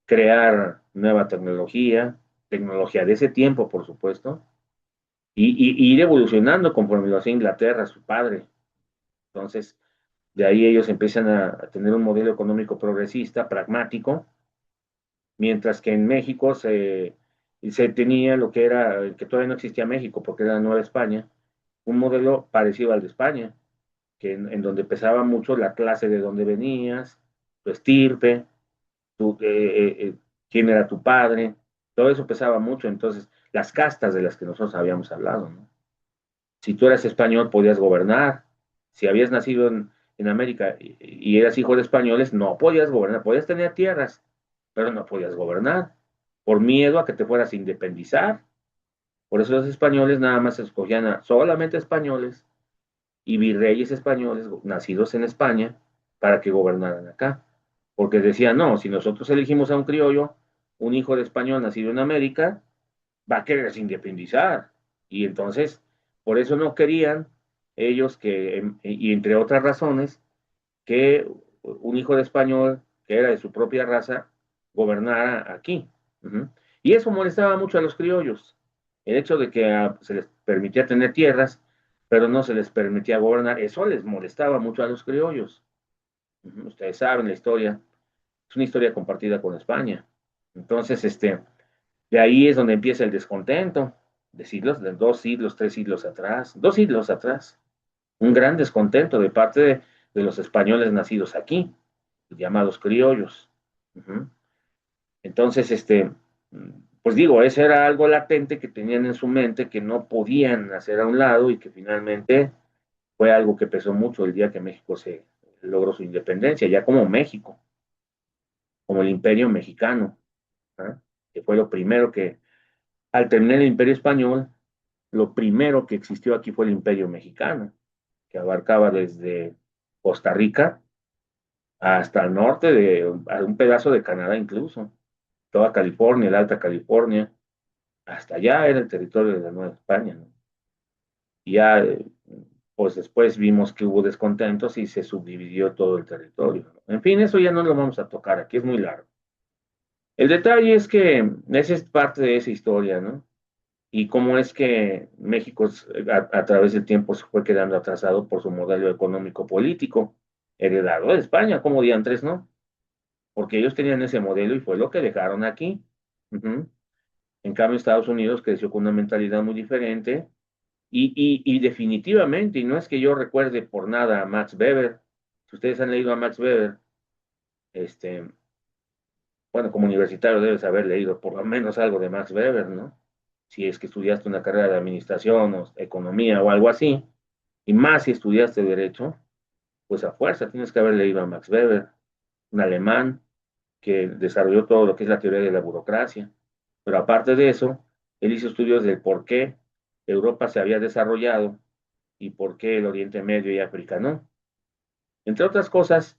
crear nueva tecnología, tecnología de ese tiempo, por supuesto, y ir evolucionando conforme lo hacía Inglaterra, su padre. Entonces, de ahí ellos empiezan a tener un modelo económico progresista, pragmático, mientras que en México se tenía lo que era, que todavía no existía México, porque era la Nueva España, un modelo parecido al de España, que en donde pesaba mucho la clase de donde venías, tu estirpe, tu, quién era tu padre, todo eso pesaba mucho, entonces las castas de las que nosotros habíamos hablado, ¿no? Si tú eras español, podías gobernar. Si habías nacido en América y eras hijo de españoles, no podías gobernar. Podías tener tierras, pero no podías gobernar por miedo a que te fueras a independizar. Por eso los españoles nada más escogían a solamente españoles y virreyes españoles nacidos en España para que gobernaran acá. Porque decían, no, si nosotros elegimos a un criollo, un hijo de español nacido en América, va a querer independizar. Y entonces, por eso no querían ellos que, y entre otras razones, que un hijo de español que era de su propia raza gobernara aquí. Uh-huh. Y eso molestaba mucho a los criollos. El hecho de que se les permitía tener tierras, pero no se les permitía gobernar, eso les molestaba mucho a los criollos. Uh-huh. Ustedes saben la historia, es una historia compartida con España. Entonces, de ahí es donde empieza el descontento, de siglos, de 2 siglos, 3 siglos atrás, 2 siglos atrás. Un gran descontento de parte de los españoles nacidos aquí, llamados criollos. Uh-huh. Entonces, pues digo, ese era algo latente que tenían en su mente que no podían hacer a un lado y que finalmente fue algo que pesó mucho el día que México se logró su independencia, ya como México, como el imperio mexicano, ¿eh? Que fue lo primero que, al terminar el imperio español, lo primero que existió aquí fue el imperio mexicano, que abarcaba desde Costa Rica hasta el norte de un pedazo de Canadá incluso, toda California, el Alta California, hasta allá era el territorio de la Nueva España, ¿no? Y ya, pues después vimos que hubo descontentos y se subdividió todo el territorio, ¿no? En fin, eso ya no lo vamos a tocar, aquí es muy largo. El detalle es que esa es parte de esa historia, ¿no? Y cómo es que México a través del tiempo se fue quedando atrasado por su modelo económico político, heredado de España, como diantres, ¿no? Porque ellos tenían ese modelo y fue lo que dejaron aquí. Uh-huh. En cambio, Estados Unidos creció con una mentalidad muy diferente y definitivamente, y no es que yo recuerde por nada a Max Weber, si ustedes han leído a Max Weber, este, bueno, como universitario debes haber leído por lo menos algo de Max Weber, ¿no? Si es que estudiaste una carrera de administración o economía o algo así, y más si estudiaste derecho, pues a fuerza tienes que haber leído a Max Weber, un alemán que desarrolló todo lo que es la teoría de la burocracia. Pero aparte de eso, él hizo estudios del por qué Europa se había desarrollado y por qué el Oriente Medio y África no. Entre otras cosas,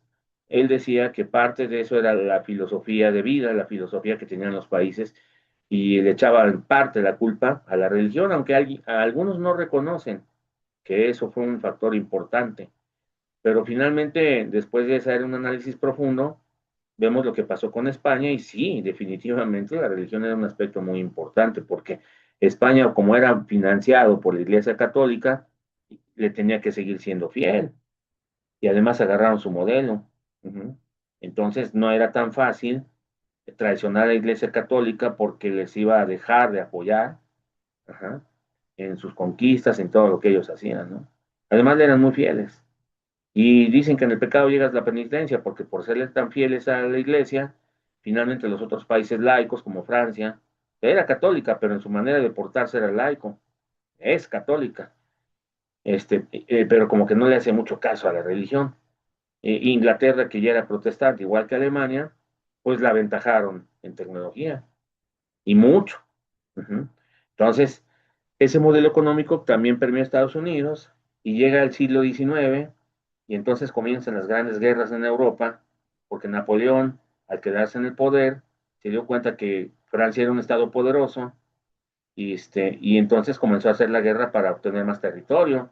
él decía que parte de eso era la filosofía de vida, la filosofía que tenían los países, y le echaba en parte la culpa a la religión, aunque algunos no reconocen que eso fue un factor importante. Pero finalmente, después de hacer un análisis profundo, vemos lo que pasó con España y sí, definitivamente la religión era un aspecto muy importante porque España, como era financiado por la Iglesia Católica, le tenía que seguir siendo fiel y además agarraron su modelo. Uh-huh. Entonces no era tan fácil traicionar a la Iglesia Católica porque les iba a dejar de apoyar, uh-huh, en sus conquistas, en todo lo que ellos hacían, ¿no? Además le eran muy fieles. Y dicen que en el pecado llega la penitencia, porque por serles tan fieles a la iglesia, finalmente los otros países laicos, como Francia, era católica, pero en su manera de portarse era laico, es católica, pero como que no le hace mucho caso a la religión. Inglaterra, que ya era protestante, igual que Alemania, pues la aventajaron en tecnología, y mucho. Ujú. Entonces, ese modelo económico también permeó a Estados Unidos y llega al siglo XIX y entonces comienzan las grandes guerras en Europa, porque Napoleón, al quedarse en el poder, se dio cuenta que Francia era un estado poderoso y entonces comenzó a hacer la guerra para obtener más territorio.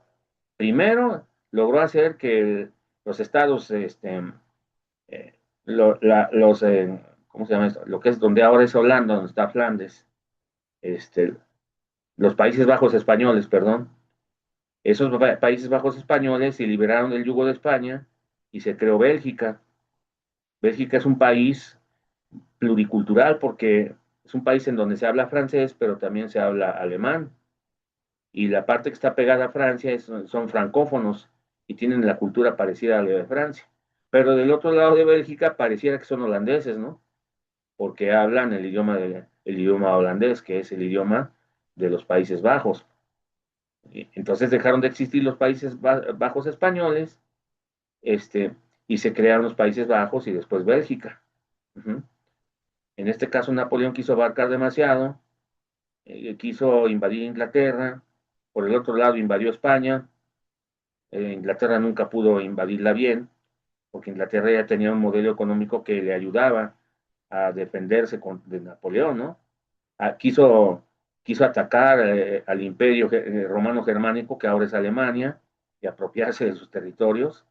Primero logró hacer que los estados, los, ¿cómo se llama esto? Lo que es donde ahora es Holanda, donde está Flandes, este, los Países Bajos españoles, perdón. Esos Países Bajos españoles se liberaron del yugo de España y se creó Bélgica. Bélgica es un país pluricultural porque es un país en donde se habla francés, pero también se habla alemán. Y la parte que está pegada a Francia son francófonos y tienen la cultura parecida a la de Francia. Pero del otro lado de Bélgica pareciera que son holandeses, ¿no? Porque hablan el idioma holandés, que es el idioma de los Países Bajos. Entonces dejaron de existir los Países Bajos españoles, este, y se crearon los Países Bajos y después Bélgica. Uh-huh. En este caso, Napoleón quiso abarcar demasiado, quiso invadir Inglaterra, por el otro lado invadió España. Inglaterra nunca pudo invadirla bien, porque Inglaterra ya tenía un modelo económico que le ayudaba a defenderse de Napoleón, ¿no? Quiso, quiso atacar al imperio romano germánico, que ahora es Alemania, y apropiarse de sus territorios.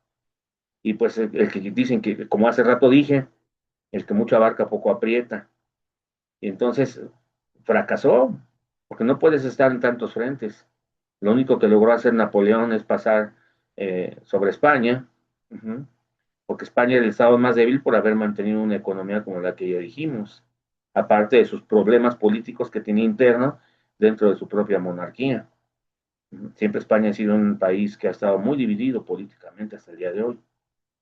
Y pues el que dicen que, como hace rato dije, el que mucho abarca poco aprieta. Y entonces fracasó, porque no puedes estar en tantos frentes. Lo único que logró hacer Napoleón es pasar sobre España, uh-huh, porque España era el estado más débil por haber mantenido una economía como la que ya dijimos, aparte de sus problemas políticos que tenía interno dentro de su propia monarquía. Uh-huh. Siempre España ha sido un país que ha estado muy dividido políticamente hasta el día de hoy.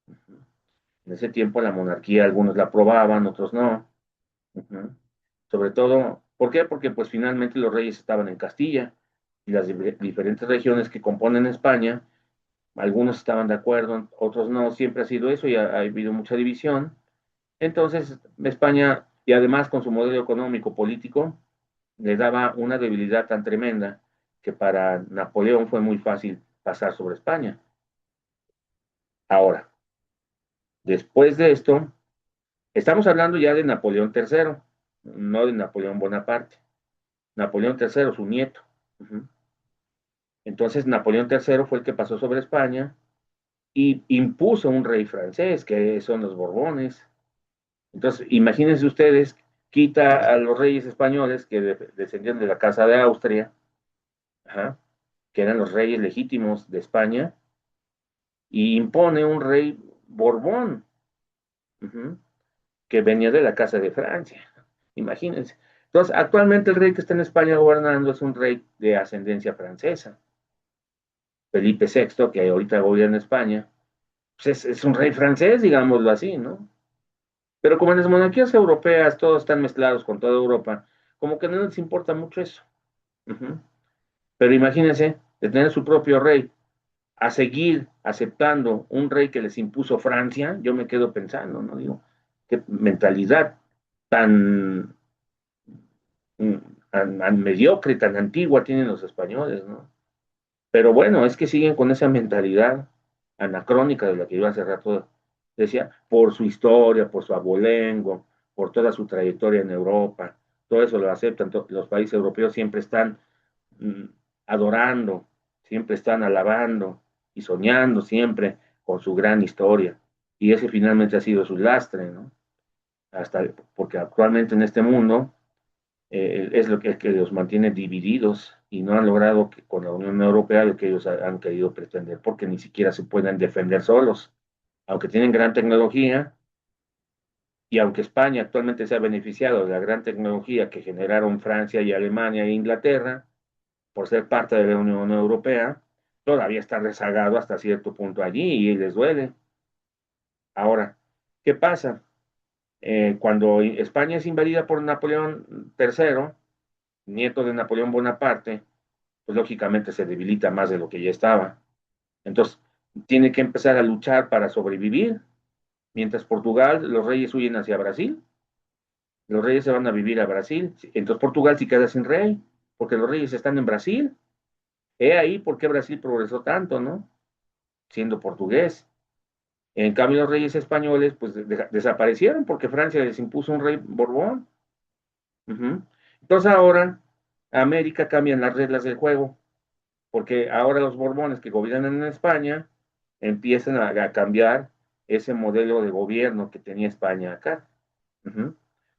Uh-huh. En ese tiempo la monarquía, algunos la aprobaban, otros no. Uh-huh. Sobre todo, ¿por qué? Porque pues finalmente los reyes estaban en Castilla y las diferentes regiones que componen España, algunos estaban de acuerdo, otros no, siempre ha sido eso y ha habido mucha división. Entonces, España, y además con su modelo económico político, le daba una debilidad tan tremenda que para Napoleón fue muy fácil pasar sobre España. Ahora, después de esto, estamos hablando ya de Napoleón III, no de Napoleón Bonaparte. Napoleón III, su nieto. Uh-huh. Entonces, Napoleón III fue el que pasó sobre España y impuso un rey francés, que son los Borbones. Entonces, imagínense ustedes, quita a los reyes españoles que descendían de la Casa de Austria, ajá, que eran los reyes legítimos de España, y impone un rey Borbón, uh-huh, que venía de la Casa de Francia. Imagínense. Entonces, actualmente el rey que está en España gobernando es un rey de ascendencia francesa. Felipe VI, que ahorita gobierna España, pues es un rey francés, digámoslo así, ¿no? Pero como en las monarquías europeas todos están mezclados con toda Europa, como que no les importa mucho eso. Uh-huh. Pero imagínense, de tener su propio rey, a seguir aceptando un rey que les impuso Francia, yo me quedo pensando, ¿no? Digo, qué mentalidad tan, mm, tan mediocre, tan antigua tienen los españoles, ¿no? Pero bueno, es que siguen con esa mentalidad anacrónica de la que yo hace rato decía, por su historia, por su abolengo, por toda su trayectoria en Europa, todo eso lo aceptan, los países europeos siempre están mm, adorando, siempre están alabando y soñando siempre con su gran historia. Y ese finalmente ha sido su lastre, ¿no? Hasta porque actualmente en este mundo es lo que los mantiene divididos y no han logrado que, con la Unión Europea lo que ellos han querido pretender, porque ni siquiera se pueden defender solos. Aunque tienen gran tecnología y aunque España actualmente se ha beneficiado de la gran tecnología que generaron Francia y Alemania e Inglaterra por ser parte de la Unión Europea, todavía está rezagado hasta cierto punto allí y les duele. Ahora, ¿qué pasa? Cuando España es invadida por Napoleón III, nieto de Napoleón Bonaparte, pues lógicamente se debilita más de lo que ya estaba. Entonces, tiene que empezar a luchar para sobrevivir, mientras Portugal, los reyes huyen hacia Brasil, los reyes se van a vivir a Brasil, entonces Portugal sí queda sin rey, porque los reyes están en Brasil. He ahí por qué Brasil progresó tanto, ¿no? Siendo portugués. En cambio, los reyes españoles, pues desaparecieron porque Francia les impuso un rey Borbón. Uh-huh. Entonces ahora América cambian las reglas del juego, porque ahora los Borbones que gobiernan en España empiezan a cambiar ese modelo de gobierno que tenía España acá, uh-huh,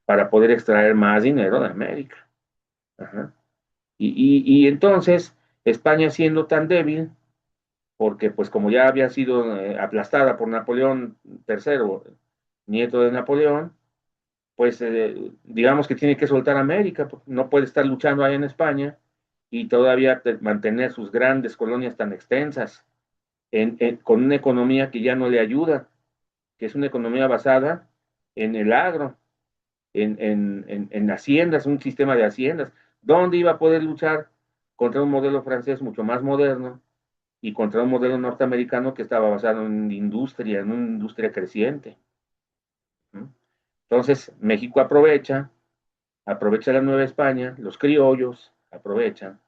para poder extraer más dinero de América. Uh-huh. Y entonces España siendo tan débil, porque pues como ya había sido aplastada por Napoleón III, nieto de Napoleón, pues digamos que tiene que soltar América, no puede estar luchando ahí en España y todavía mantener sus grandes colonias tan extensas, con una economía que ya no le ayuda, que es una economía basada en el agro, en haciendas, un sistema de haciendas. ¿Dónde iba a poder luchar contra un modelo francés mucho más moderno y contra un modelo norteamericano que estaba basado en una industria creciente? ¿No? Entonces, México aprovecha la Nueva España, los criollos aprovechan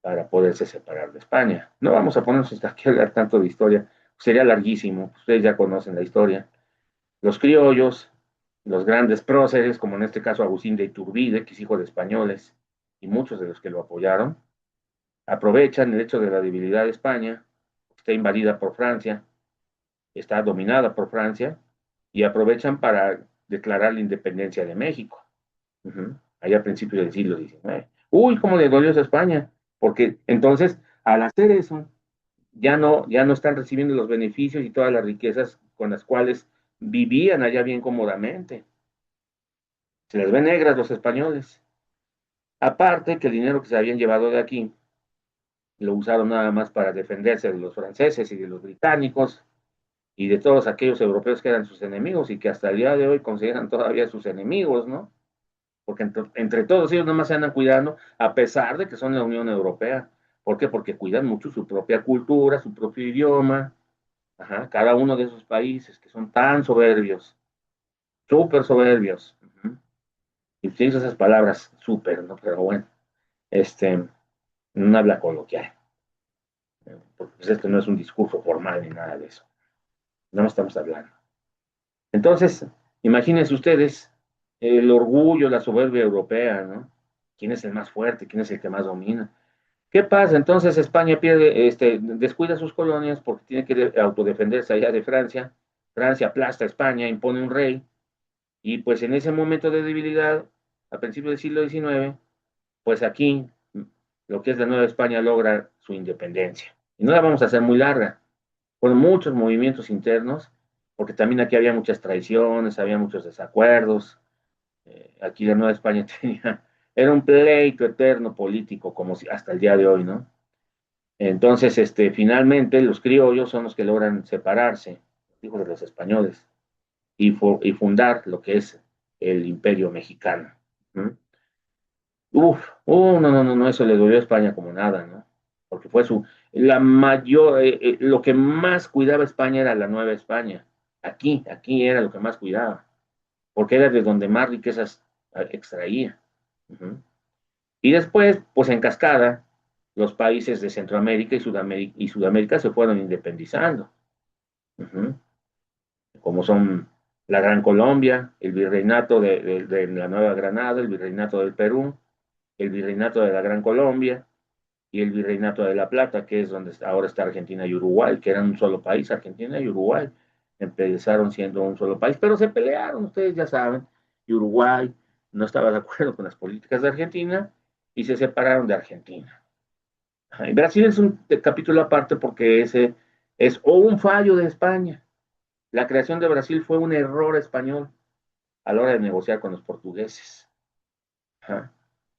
para poderse separar de España. No vamos a ponernos hasta aquí a hablar tanto de historia, sería larguísimo, ustedes ya conocen la historia. Los criollos, los grandes próceres, como en este caso Agustín de Iturbide, que es hijo de españoles, y muchos de los que lo apoyaron, aprovechan el hecho de la debilidad de España, está invadida por Francia, está dominada por Francia, y aprovechan para declarar la independencia de México. Uh-huh. Allá a principios del siglo XIX. Uy, cómo le dolió a España, porque entonces, al hacer eso, ya no están recibiendo los beneficios y todas las riquezas con las cuales vivían allá bien cómodamente. Se les ve negras los españoles. Aparte que el dinero que se habían llevado de aquí lo usaron nada más para defenderse de los franceses y de los británicos y de todos aquellos europeos que eran sus enemigos y que hasta el día de hoy consideran todavía sus enemigos, ¿no? Porque entre todos ellos nomás se andan cuidando, a pesar de que son la Unión Europea. ¿Por qué? Porque cuidan mucho su propia cultura, su propio idioma. Ajá, cada uno de esos países que son tan soberbios, súper soberbios. Uh-huh. Y utilizo esas palabras súper, ¿no? Pero bueno, este, no habla coloquial. Porque pues esto no es un discurso formal ni nada de eso. No estamos hablando. Entonces, imagínense ustedes el orgullo, la soberbia europea, ¿no? ¿Quién es el más fuerte? ¿Quién es el que más domina? ¿Qué pasa? Entonces España pierde, descuida sus colonias porque tiene que autodefenderse allá de Francia. Francia aplasta a España, impone un rey, y pues en ese momento de debilidad, a principios del siglo XIX, pues aquí lo que es la Nueva España logra su independencia. Y no la vamos a hacer muy larga, con muchos movimientos internos, porque también aquí había muchas traiciones, había muchos desacuerdos. Aquí la Nueva España era un pleito eterno político, como si, hasta el día de hoy, ¿no? Entonces, finalmente los criollos son los que logran separarse, hijos de los españoles, y fundar lo que es el imperio mexicano. ¿Mm? Uf, no, no, no, no, eso le dolió a España como nada, ¿no? Porque fue la mayor, lo que más cuidaba España era la Nueva España. Aquí era lo que más cuidaba, porque era de donde más riquezas extraía. Uh-huh. Y después, pues en cascada, los países de Centroamérica y Sudamérica se fueron independizando. Uh-huh. Como son la Gran Colombia, el virreinato de la Nueva Granada, el virreinato del Perú, el virreinato de la Gran Colombia y el virreinato de La Plata, que es donde ahora está Argentina y Uruguay, que eran un solo país, Argentina y Uruguay. Empezaron siendo un solo país, pero se pelearon, ustedes ya saben, y Uruguay no estaba de acuerdo con las políticas de Argentina y se separaron de Argentina. Y Brasil es un capítulo aparte porque ese es un fallo de España. La creación de Brasil fue un error español a la hora de negociar con los portugueses. Ajá.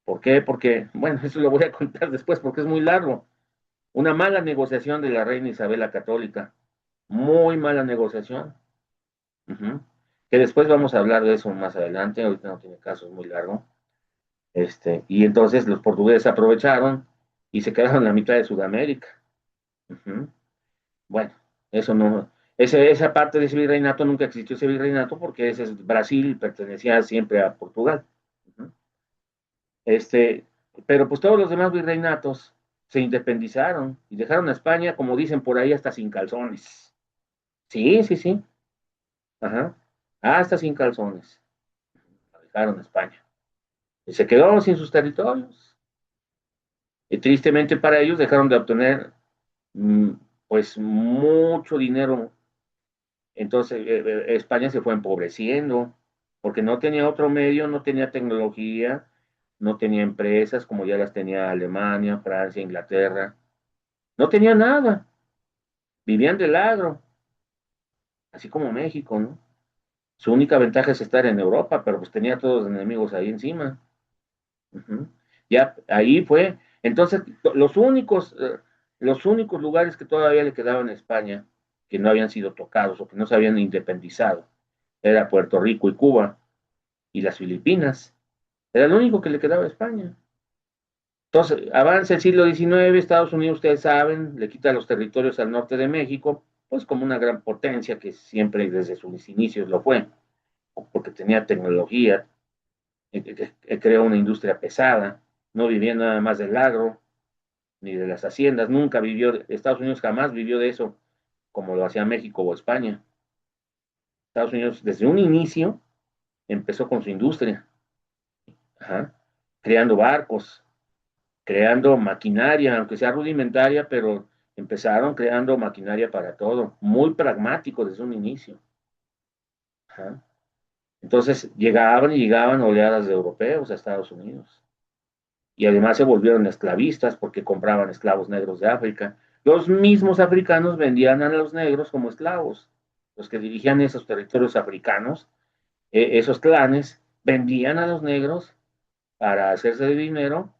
¿Por qué? Porque, bueno, eso lo voy a contar después porque es muy largo. Una mala negociación de la reina Isabel la Católica. Muy mala negociación. Uh-huh. Que después vamos a hablar de eso más adelante. Ahorita no tiene caso, es muy largo. Y entonces los portugueses aprovecharon y se quedaron en la mitad de Sudamérica. Uh-huh. Bueno, Eso no, esa parte de ese virreinato nunca existió ese virreinato porque ese es Brasil, pertenecía siempre a Portugal. Ujú. Este, pero pues todos los demás virreinatos se independizaron y dejaron a España, como dicen por ahí, hasta sin calzones. Sí, sí, sí. Ajá. Hasta sin calzones. La dejaron a España. Y se quedó sin sus territorios. Y tristemente para ellos dejaron de obtener mm, pues mucho dinero. Entonces España se fue empobreciendo porque no tenía otro medio, no tenía tecnología, no tenía empresas como ya las tenía Alemania, Francia, Inglaterra. No tenía nada. Vivían del agro, así como México, ¿no? Su única ventaja es estar en Europa, pero pues tenía todos los enemigos ahí encima. Ujú. Ya ahí fue. Entonces, los únicos lugares que todavía le quedaban a España, que no habían sido tocados o que no se habían independizado, era Puerto Rico y Cuba y las Filipinas. Era lo único que le quedaba a España. Entonces, avanza el siglo XIX, Estados Unidos, ustedes saben, le quita los territorios al norte de México, pues como una gran potencia que siempre desde sus inicios lo fue, porque tenía tecnología, creó una industria pesada, no vivía nada más del agro, ni de las haciendas, nunca vivió, Estados Unidos jamás vivió de eso como lo hacía México o España. Estados Unidos desde un inicio empezó con su industria, ajá, creando barcos, creando maquinaria, aunque sea rudimentaria, pero empezaron creando maquinaria para todo, muy pragmático desde un inicio. Ajá. Entonces llegaban y llegaban oleadas de europeos a Estados Unidos. Y además se volvieron esclavistas porque compraban esclavos negros de África. Los mismos africanos vendían a los negros como esclavos. Los que dirigían esos territorios africanos, esos clanes, vendían a los negros para hacerse de dinero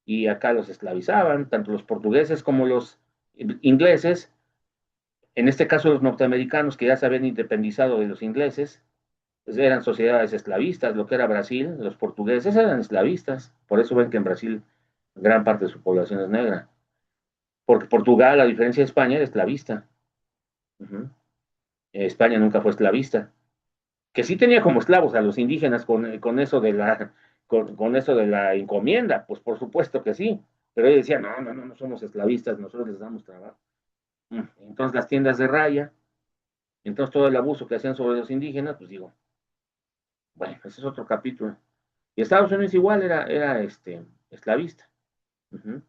y acá los esclavizaban, tanto los portugueses como los ingleses, en este caso los norteamericanos que ya se habían independizado de los ingleses, pues eran sociedades esclavistas, lo que era Brasil, los portugueses eran esclavistas, por eso ven que en Brasil gran parte de su población es negra, porque Portugal, a diferencia de España, era esclavista. Uh-huh. España nunca fue esclavista, que sí tenía como esclavos a los indígenas con eso de con eso de la encomienda, pues por supuesto que sí, pero ellos decían, no, no, no, no somos esclavistas, nosotros les damos trabajo. Entonces las tiendas de raya, entonces todo el abuso que hacían sobre los indígenas, pues digo, bueno, ese es otro capítulo. Y Estados Unidos igual era esclavista. Uh-huh.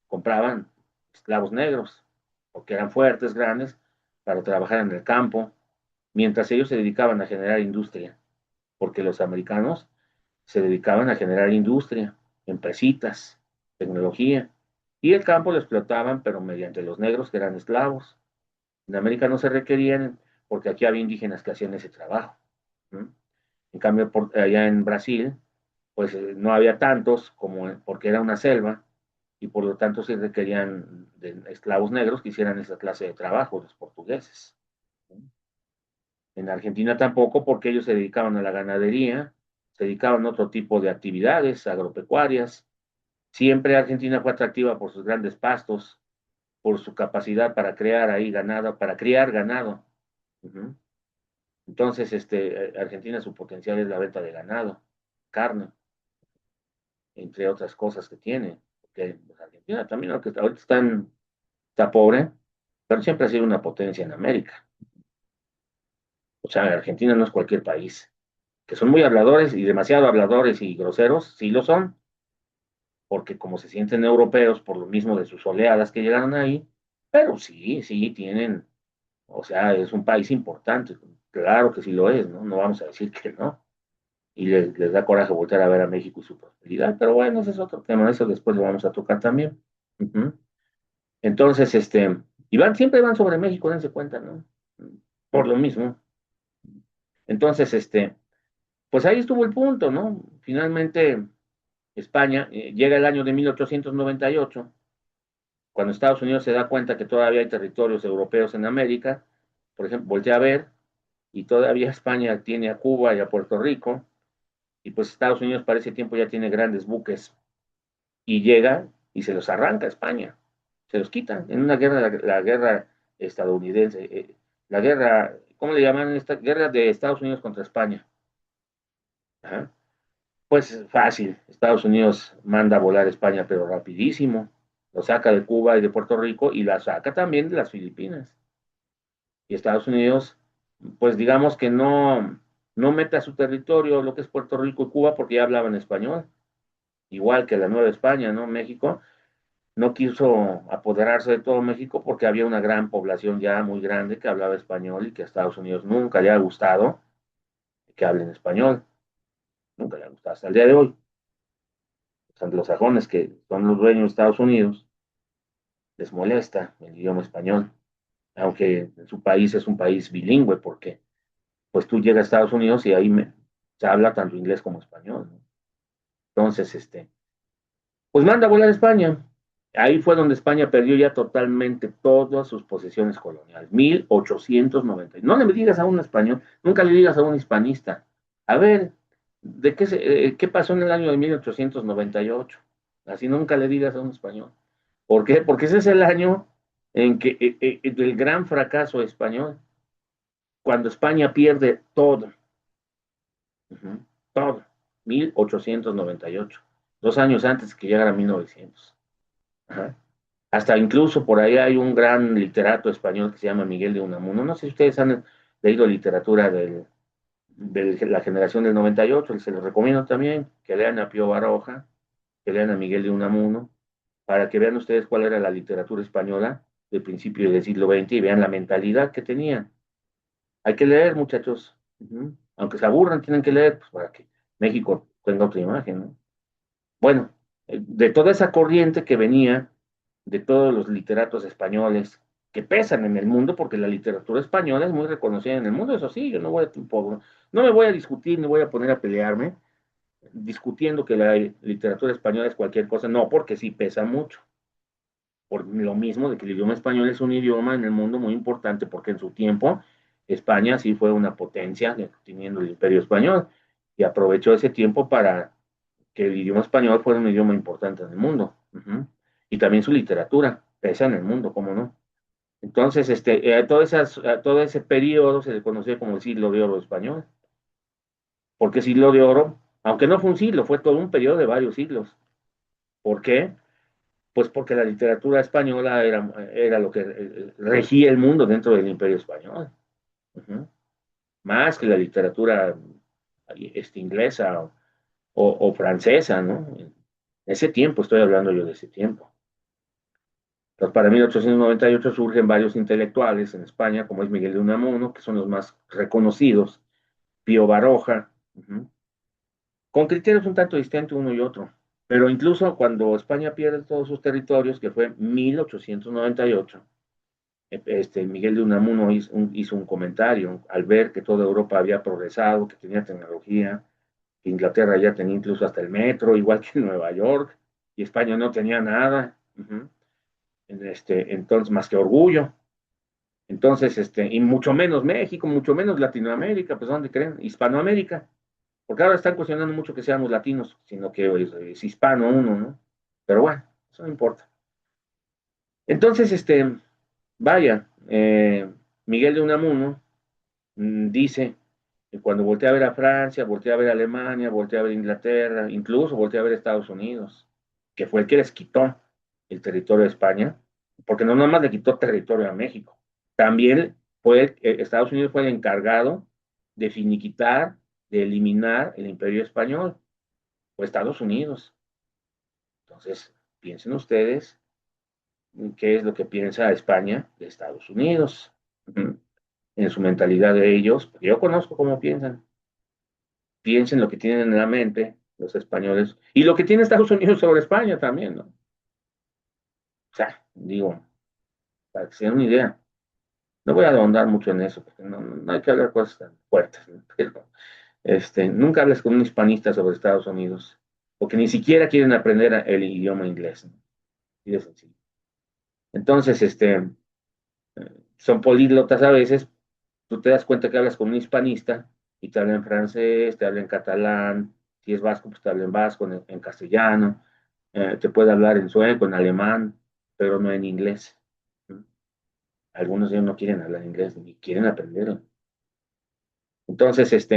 Compraban esclavos negros, porque eran fuertes, grandes, para trabajar en el campo, mientras ellos se dedicaban a generar industria, porque los americanos se dedicaban a generar industria, empresitas, tecnología, y el campo lo explotaban, pero mediante los negros que eran esclavos. En América no se requerían porque aquí había indígenas que hacían ese trabajo. ¿No? En cambio, allá en Brasil, pues no había tantos como porque era una selva y por lo tanto se requerían de esclavos negros que hicieran esa clase de trabajo, los portugueses. ¿No? En Argentina tampoco porque ellos se dedicaban a la ganadería, se dedicaban a otro tipo de actividades agropecuarias. Siempre Argentina fue atractiva por sus grandes pastos, por su capacidad para crear ahí ganado, para criar ganado. Uh-huh. Entonces, Argentina su potencial es la venta de ganado, carne, entre otras cosas que tiene. Porque pues, Argentina también, aunque ahorita está pobre, pero siempre ha sido una potencia en América. O sea, Argentina no es cualquier país. Que son muy habladores y demasiado habladores y groseros, sí lo son, porque como se sienten europeos por lo mismo de sus oleadas que llegaron ahí, pero sí, sí tienen, o sea, es un país importante, claro que sí lo es, ¿no? No vamos a decir que no. Y les da coraje volver a ver a México y su prosperidad, pero bueno, ese es otro tema, eso después lo vamos a tocar también. Uh-huh. Entonces, siempre van sobre México, dense cuenta, ¿no? Por lo mismo. Entonces, pues ahí estuvo el punto, ¿no? Finalmente, España llega el año de 1898, cuando Estados Unidos se da cuenta que todavía hay territorios europeos en América, por ejemplo, voltea a ver, y todavía España tiene a Cuba y a Puerto Rico, y pues Estados Unidos para ese tiempo ya tiene grandes buques y llega y se los arranca a España, se los quita en una guerra, la guerra estadounidense. La guerra, ¿cómo le llaman esta? Guerra de Estados Unidos contra España. Ajá. Pues fácil, Estados Unidos manda a volar a España, pero rapidísimo. Lo saca de Cuba y de Puerto Rico y la saca también de las Filipinas. Y Estados Unidos, pues digamos que no mete a su territorio lo que es Puerto Rico y Cuba porque ya hablaban español, igual que la Nueva España, ¿no? México no quiso apoderarse de todo México porque había una gran población ya muy grande que hablaba español y que a Estados Unidos nunca le ha gustado que hablen español, nunca le ha gustado hasta el día de hoy. Los anglosajones, que son los dueños de Estados Unidos, les molesta el idioma español, aunque su país es un país bilingüe, porque pues tú llegas a Estados Unidos y ahí se habla tanto inglés como español, ¿no? Entonces, pues manda a volar a España. Ahí fue donde España perdió ya totalmente todas sus posesiones coloniales. 1890. No le digas a un español, nunca le digas a un hispanista. A ver, ¿qué pasó en el año de 1898? Así nunca le digas a un español. ¿Por qué? Porque ese es el año en que del gran fracaso español, cuando España pierde todo, uh-huh, todo, 1898, 2 años antes que llegara 1900. Ajá. Hasta incluso por ahí hay un gran literato español que se llama Miguel de Unamuno. No sé si ustedes han leído literatura de la generación del 98, se los recomiendo también que lean a Pío Baroja, que lean a Miguel de Unamuno, para que vean ustedes cuál era la literatura española del principio del siglo XX y vean la mentalidad que tenían. Hay que leer, muchachos. Uh-huh. Aunque se aburran, tienen que leer pues, para que México tenga otra imagen, ¿no? Bueno, de toda esa corriente que venía de todos los literatos españoles que pesan en el mundo, porque la literatura española es muy reconocida en el mundo, eso sí, yo no me voy a discutir, ni voy a poner a pelearme discutiendo que la literatura española es cualquier cosa, no, porque sí pesa mucho, por lo mismo de que el idioma español es un idioma en el mundo muy importante, porque en su tiempo España sí fue una potencia, teniendo el imperio español, y aprovechó ese tiempo para que el idioma español fuera un idioma importante en el mundo. Uh-huh. Y también su literatura pesa en el mundo, ¿cómo no? Entonces, a todo ese periodo se le conoció como el siglo de oro español. ¿Por qué siglo de oro? Aunque no fue un siglo, fue todo un periodo de varios siglos. ¿Por qué? Pues porque la literatura española era lo que regía el mundo dentro del imperio español. Uh-huh. Más que la literatura inglesa o francesa, ¿no? En ese tiempo, estoy hablando yo de ese tiempo. Entonces, para 1898 surgen varios intelectuales en España, como es Miguel de Unamuno, que son los más reconocidos, Pío Baroja, uh-huh, con criterios un tanto distintos uno y otro. Pero incluso cuando España pierde todos sus territorios, que fue 1898, Miguel de Unamuno hizo un comentario al ver que toda Europa había progresado, que tenía tecnología, que Inglaterra ya tenía incluso hasta el metro, igual que Nueva York, y España no tenía nada. Uh-huh. Entonces, más que orgullo. Entonces, y mucho menos México, mucho menos Latinoamérica, pues ¿dónde creen? Hispanoamérica. Porque ahora están cuestionando mucho que seamos latinos, sino que es hispano uno, ¿no? Pero bueno, eso no importa. Entonces, vaya, Miguel de Unamuno dice que cuando voltea a ver a Francia, voltea a ver a Alemania, voltea a ver a Inglaterra, incluso voltea a ver a Estados Unidos, que fue el que les quitó el territorio de España, porque no nada más le quitó territorio a México, también Estados Unidos fue el encargado de finiquitar, de eliminar el imperio español, fue Estados Unidos. Entonces, piensen ustedes qué es lo que piensa España de Estados Unidos, en su mentalidad de ellos, porque yo conozco cómo piensan. Piensen lo que tienen en la mente los españoles y lo que tiene Estados Unidos sobre España también, ¿no? O sea, digo, para que se den una idea. No voy a ahondar mucho en eso, porque no hay que hablar cosas tan fuertes, ¿no? Pero nunca hables con un hispanista sobre Estados Unidos, porque ni siquiera quieren aprender el idioma inglés, ¿no? Y de sencillo. Entonces, son políglotas a veces, tú te das cuenta que hablas con un hispanista y te habla en francés, te habla en catalán, si es vasco, pues te habla en vasco, en castellano, te puede hablar en sueco, en alemán, pero no en inglés. Algunos de ellos no quieren hablar inglés ni quieren aprenderlo. Entonces,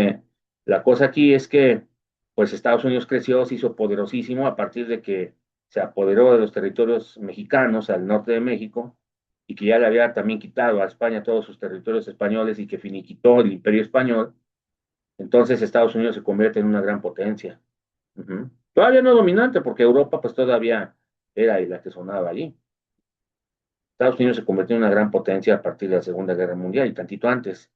la cosa aquí es que, pues Estados Unidos creció, se hizo poderosísimo a partir de que se apoderó de los territorios mexicanos al norte de México y que ya le había también quitado a España todos sus territorios españoles y que finiquitó el imperio español. Entonces Estados Unidos se convierte en una gran potencia. Ujú. Todavía no dominante, porque Europa pues todavía era la que sonaba allí. Estados Unidos se convirtió en una gran potencia a partir de la Segunda Guerra Mundial y tantito antes,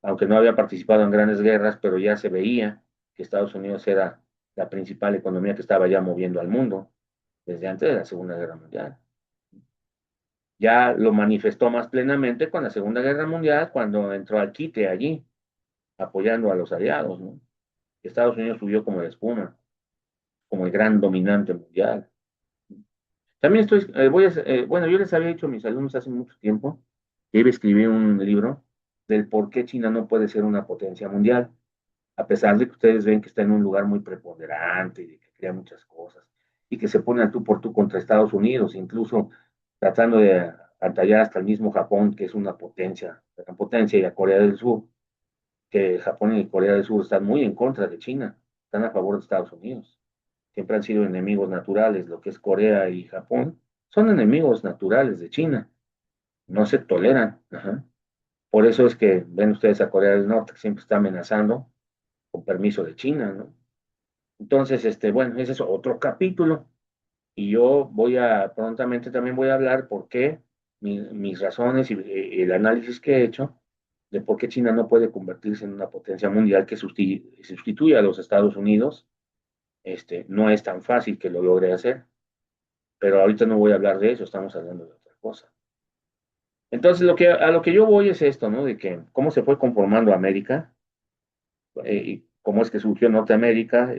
aunque no había participado en grandes guerras, pero ya se veía que Estados Unidos era la principal economía que estaba ya moviendo al mundo desde antes de la Segunda Guerra Mundial. Ya lo manifestó más plenamente con la Segunda Guerra Mundial, cuando entró al quite allí, apoyando a los aliados, ¿no? Estados Unidos subió como la espuma, como el gran dominante mundial. También bueno, yo les había dicho a mis alumnos hace mucho tiempo que iba a escribir un libro del por qué China no puede ser una potencia mundial, a pesar de que ustedes ven que está en un lugar muy preponderante y de que crea muchas cosas, y que se pone al tú por tú contra Estados Unidos, incluso tratando de atallar hasta el mismo Japón, que es una potencia, la gran potencia, y a Corea del Sur, que Japón y Corea del Sur están muy en contra de China, están a favor de Estados Unidos. Siempre han sido enemigos naturales, lo que es Corea y Japón, son enemigos naturales de China, no se toleran. Ajá. Por eso es que ven ustedes a Corea del Norte, que siempre está amenazando con permiso de China, ¿no? Entonces, bueno, ese es otro capítulo. Y yo prontamente también voy a hablar por qué, mis razones y el análisis que he hecho de por qué China no puede convertirse en una potencia mundial que sustituya a los Estados Unidos. No es tan fácil que lo logre hacer, pero ahorita no voy a hablar de eso, estamos hablando de otra cosa. Entonces, a lo que yo voy es esto, ¿no? De que cómo se fue conformando América, y cómo es que surgió Norteamérica,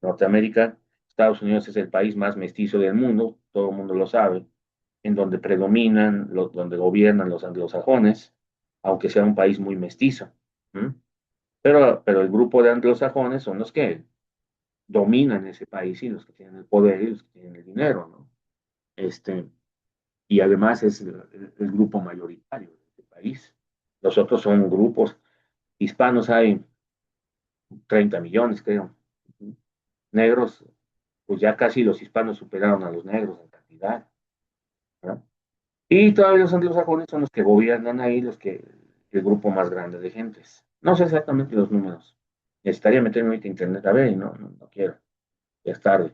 Norteamérica, Estados Unidos es el país más mestizo del mundo, todo el mundo lo sabe, en donde predominan, donde gobiernan los anglosajones, aunque sea un país muy mestizo. ¿Mm? Pero el grupo de anglosajones son los que dominan ese país y los que tienen el poder y los que tienen el dinero, ¿no? Este, y además es el grupo mayoritario de este país. Los otros son grupos hispanos, hay 30 millones, creo. Negros, pues ya casi los hispanos superaron a los negros en cantidad, ¿no? Y todavía los anglosajones son los que gobiernan ahí, el grupo más grande de gentes. No sé exactamente los números. Necesitaría meterme ahorita a internet a ver y no quiero. Ya es tarde.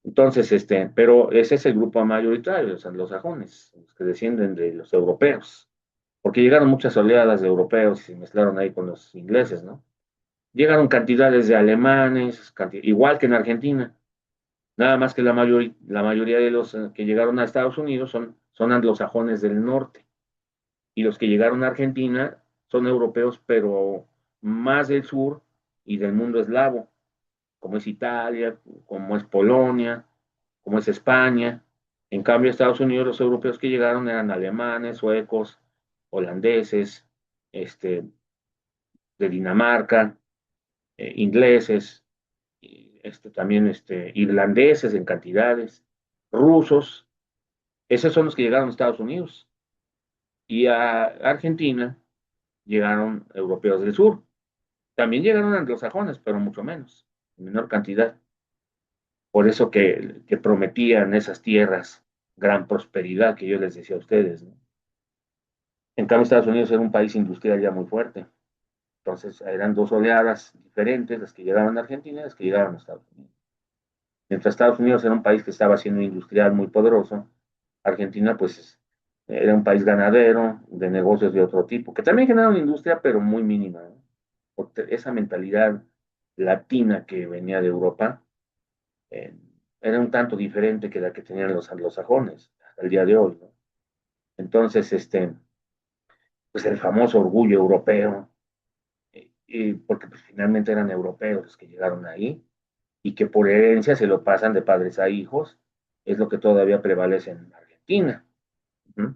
Entonces, pero ese es el grupo mayoritario, los anglosajones, los que descienden de los europeos, porque llegaron muchas oleadas de europeos y se mezclaron ahí con los ingleses, ¿no? Llegaron cantidades de alemanes, igual que en Argentina, nada más que la mayoría de los que llegaron a Estados Unidos son anglosajones del norte, y los que llegaron a Argentina son europeos, pero más del sur y del mundo eslavo, como es Italia, como es Polonia, como es España. En cambio, Estados Unidos, los europeos que llegaron eran alemanes, suecos, holandeses, de Dinamarca, ingleses, también irlandeses en cantidades, rusos. Esos son los que llegaron a Estados Unidos. Y a Argentina llegaron europeos del sur. También llegaron anglosajones, pero mucho menos, en menor cantidad. Por eso que prometían esas tierras gran prosperidad que yo les decía a ustedes, ¿no? En cambio, Estados Unidos era un país industrial ya muy fuerte. Entonces, eran dos oleadas diferentes, las que llegaron a Argentina y las que llegaron a Estados Unidos. Mientras Estados Unidos era un país que estaba siendo industrial muy poderoso, Argentina, pues, era un país ganadero, de negocios de otro tipo, que también generaron industria, pero muy mínima, ¿no? Porque esa mentalidad latina que venía de Europa, eh, era un tanto diferente que la que tenían los anglosajones hasta el día de hoy, ¿no? Entonces, pues el famoso orgullo europeo, porque pues finalmente eran europeos los que llegaron ahí, y que por herencia se lo pasan de padres a hijos, es lo que todavía prevalece en Argentina. ¿Mm?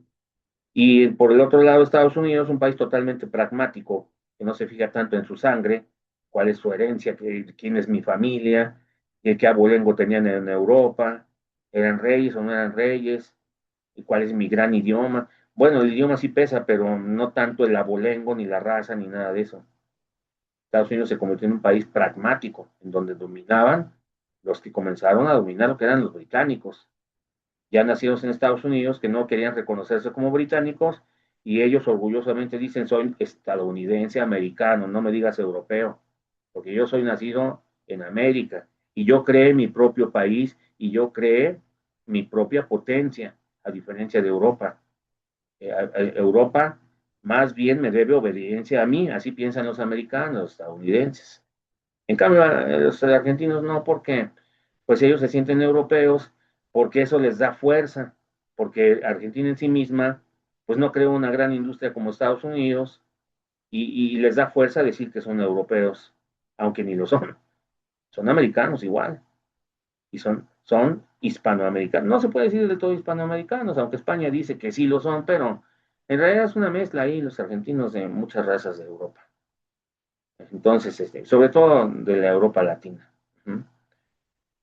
Y por el otro lado, Estados Unidos, un país totalmente pragmático, que no se fija tanto en su sangre, cuál es su herencia, quién es mi familia, qué abolengo tenían en Europa, eran reyes o no eran reyes, y cuál es mi gran idioma. Bueno, el idioma sí pesa, pero no tanto el abolengo, ni la raza, ni nada de eso. Estados Unidos se convirtió en un país pragmático, en donde dominaban los que comenzaron a dominar lo que eran los británicos, ya nacidos en Estados Unidos, que no querían reconocerse como británicos, y ellos orgullosamente dicen, soy estadounidense, americano, no me digas europeo, porque yo soy nacido en América, y yo creé mi propio país, y yo creé mi propia potencia, a diferencia de Europa. Europa más bien me debe obediencia a mí, así piensan los americanos, los estadounidenses. En cambio, los argentinos no, porque pues ellos se sienten europeos, porque eso les da fuerza, porque Argentina en sí misma pues no creó una gran industria como Estados Unidos y les da fuerza decir que son europeos, aunque ni lo son, son americanos igual y son hispanoamericanos. No se puede decir de todo hispanoamericanos, aunque España dice que sí lo son, pero en realidad es una mezcla ahí los argentinos de muchas razas de Europa. Entonces, sobre todo de la Europa latina. ¿Mm?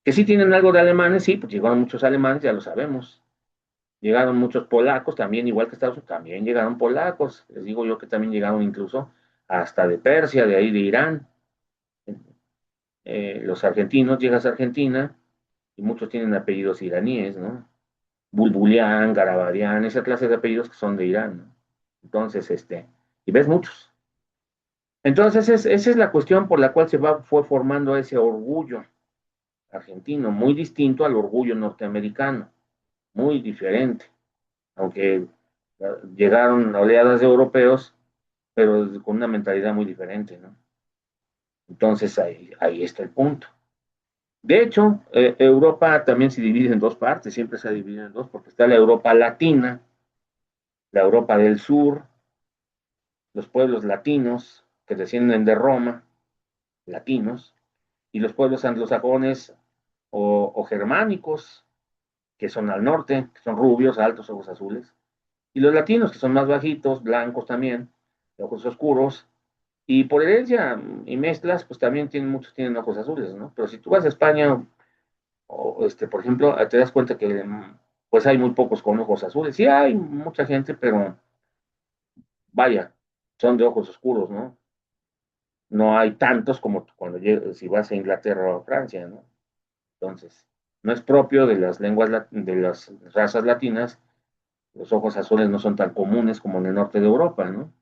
Que sí tienen algo de alemanes, sí, pues llegaron muchos alemanes, ya lo sabemos. Llegaron muchos polacos, también igual que Estados Unidos, también llegaron polacos. Les digo yo que también llegaron incluso hasta de Persia, de ahí de Irán. Los argentinos, llegas a Argentina y muchos tienen apellidos iraníes, ¿no? Bulbulián, Garabadián, esa clase de apellidos que son de Irán, ¿no? Entonces, y ves muchos. Entonces, esa es la cuestión por la cual fue formando ese orgullo argentino, muy distinto al orgullo norteamericano, muy diferente, aunque llegaron oleadas de europeos, pero con una mentalidad muy diferente, ¿no? Entonces ahí está el punto. De hecho, Europa también se divide en dos partes, siempre se ha dividido en dos, porque está la Europa latina, la Europa del sur, los pueblos latinos que descienden de Roma, latinos, y los pueblos anglosajones o germánicos, que son al norte, que son rubios, altos, ojos azules, y los latinos, que son más bajitos, blancos también, de ojos oscuros, y por herencia y mezclas, pues también muchos tienen ojos azules, ¿no? Pero si tú vas a España, o por ejemplo, te das cuenta que pues hay muy pocos con ojos azules. Sí hay mucha gente, pero vaya, son de ojos oscuros, ¿no? No hay tantos como cuando si vas a Inglaterra o a Francia, ¿no? Entonces, no es propio de las lenguas, de las razas latinas, los ojos azules no son tan comunes como en el norte de Europa, ¿no?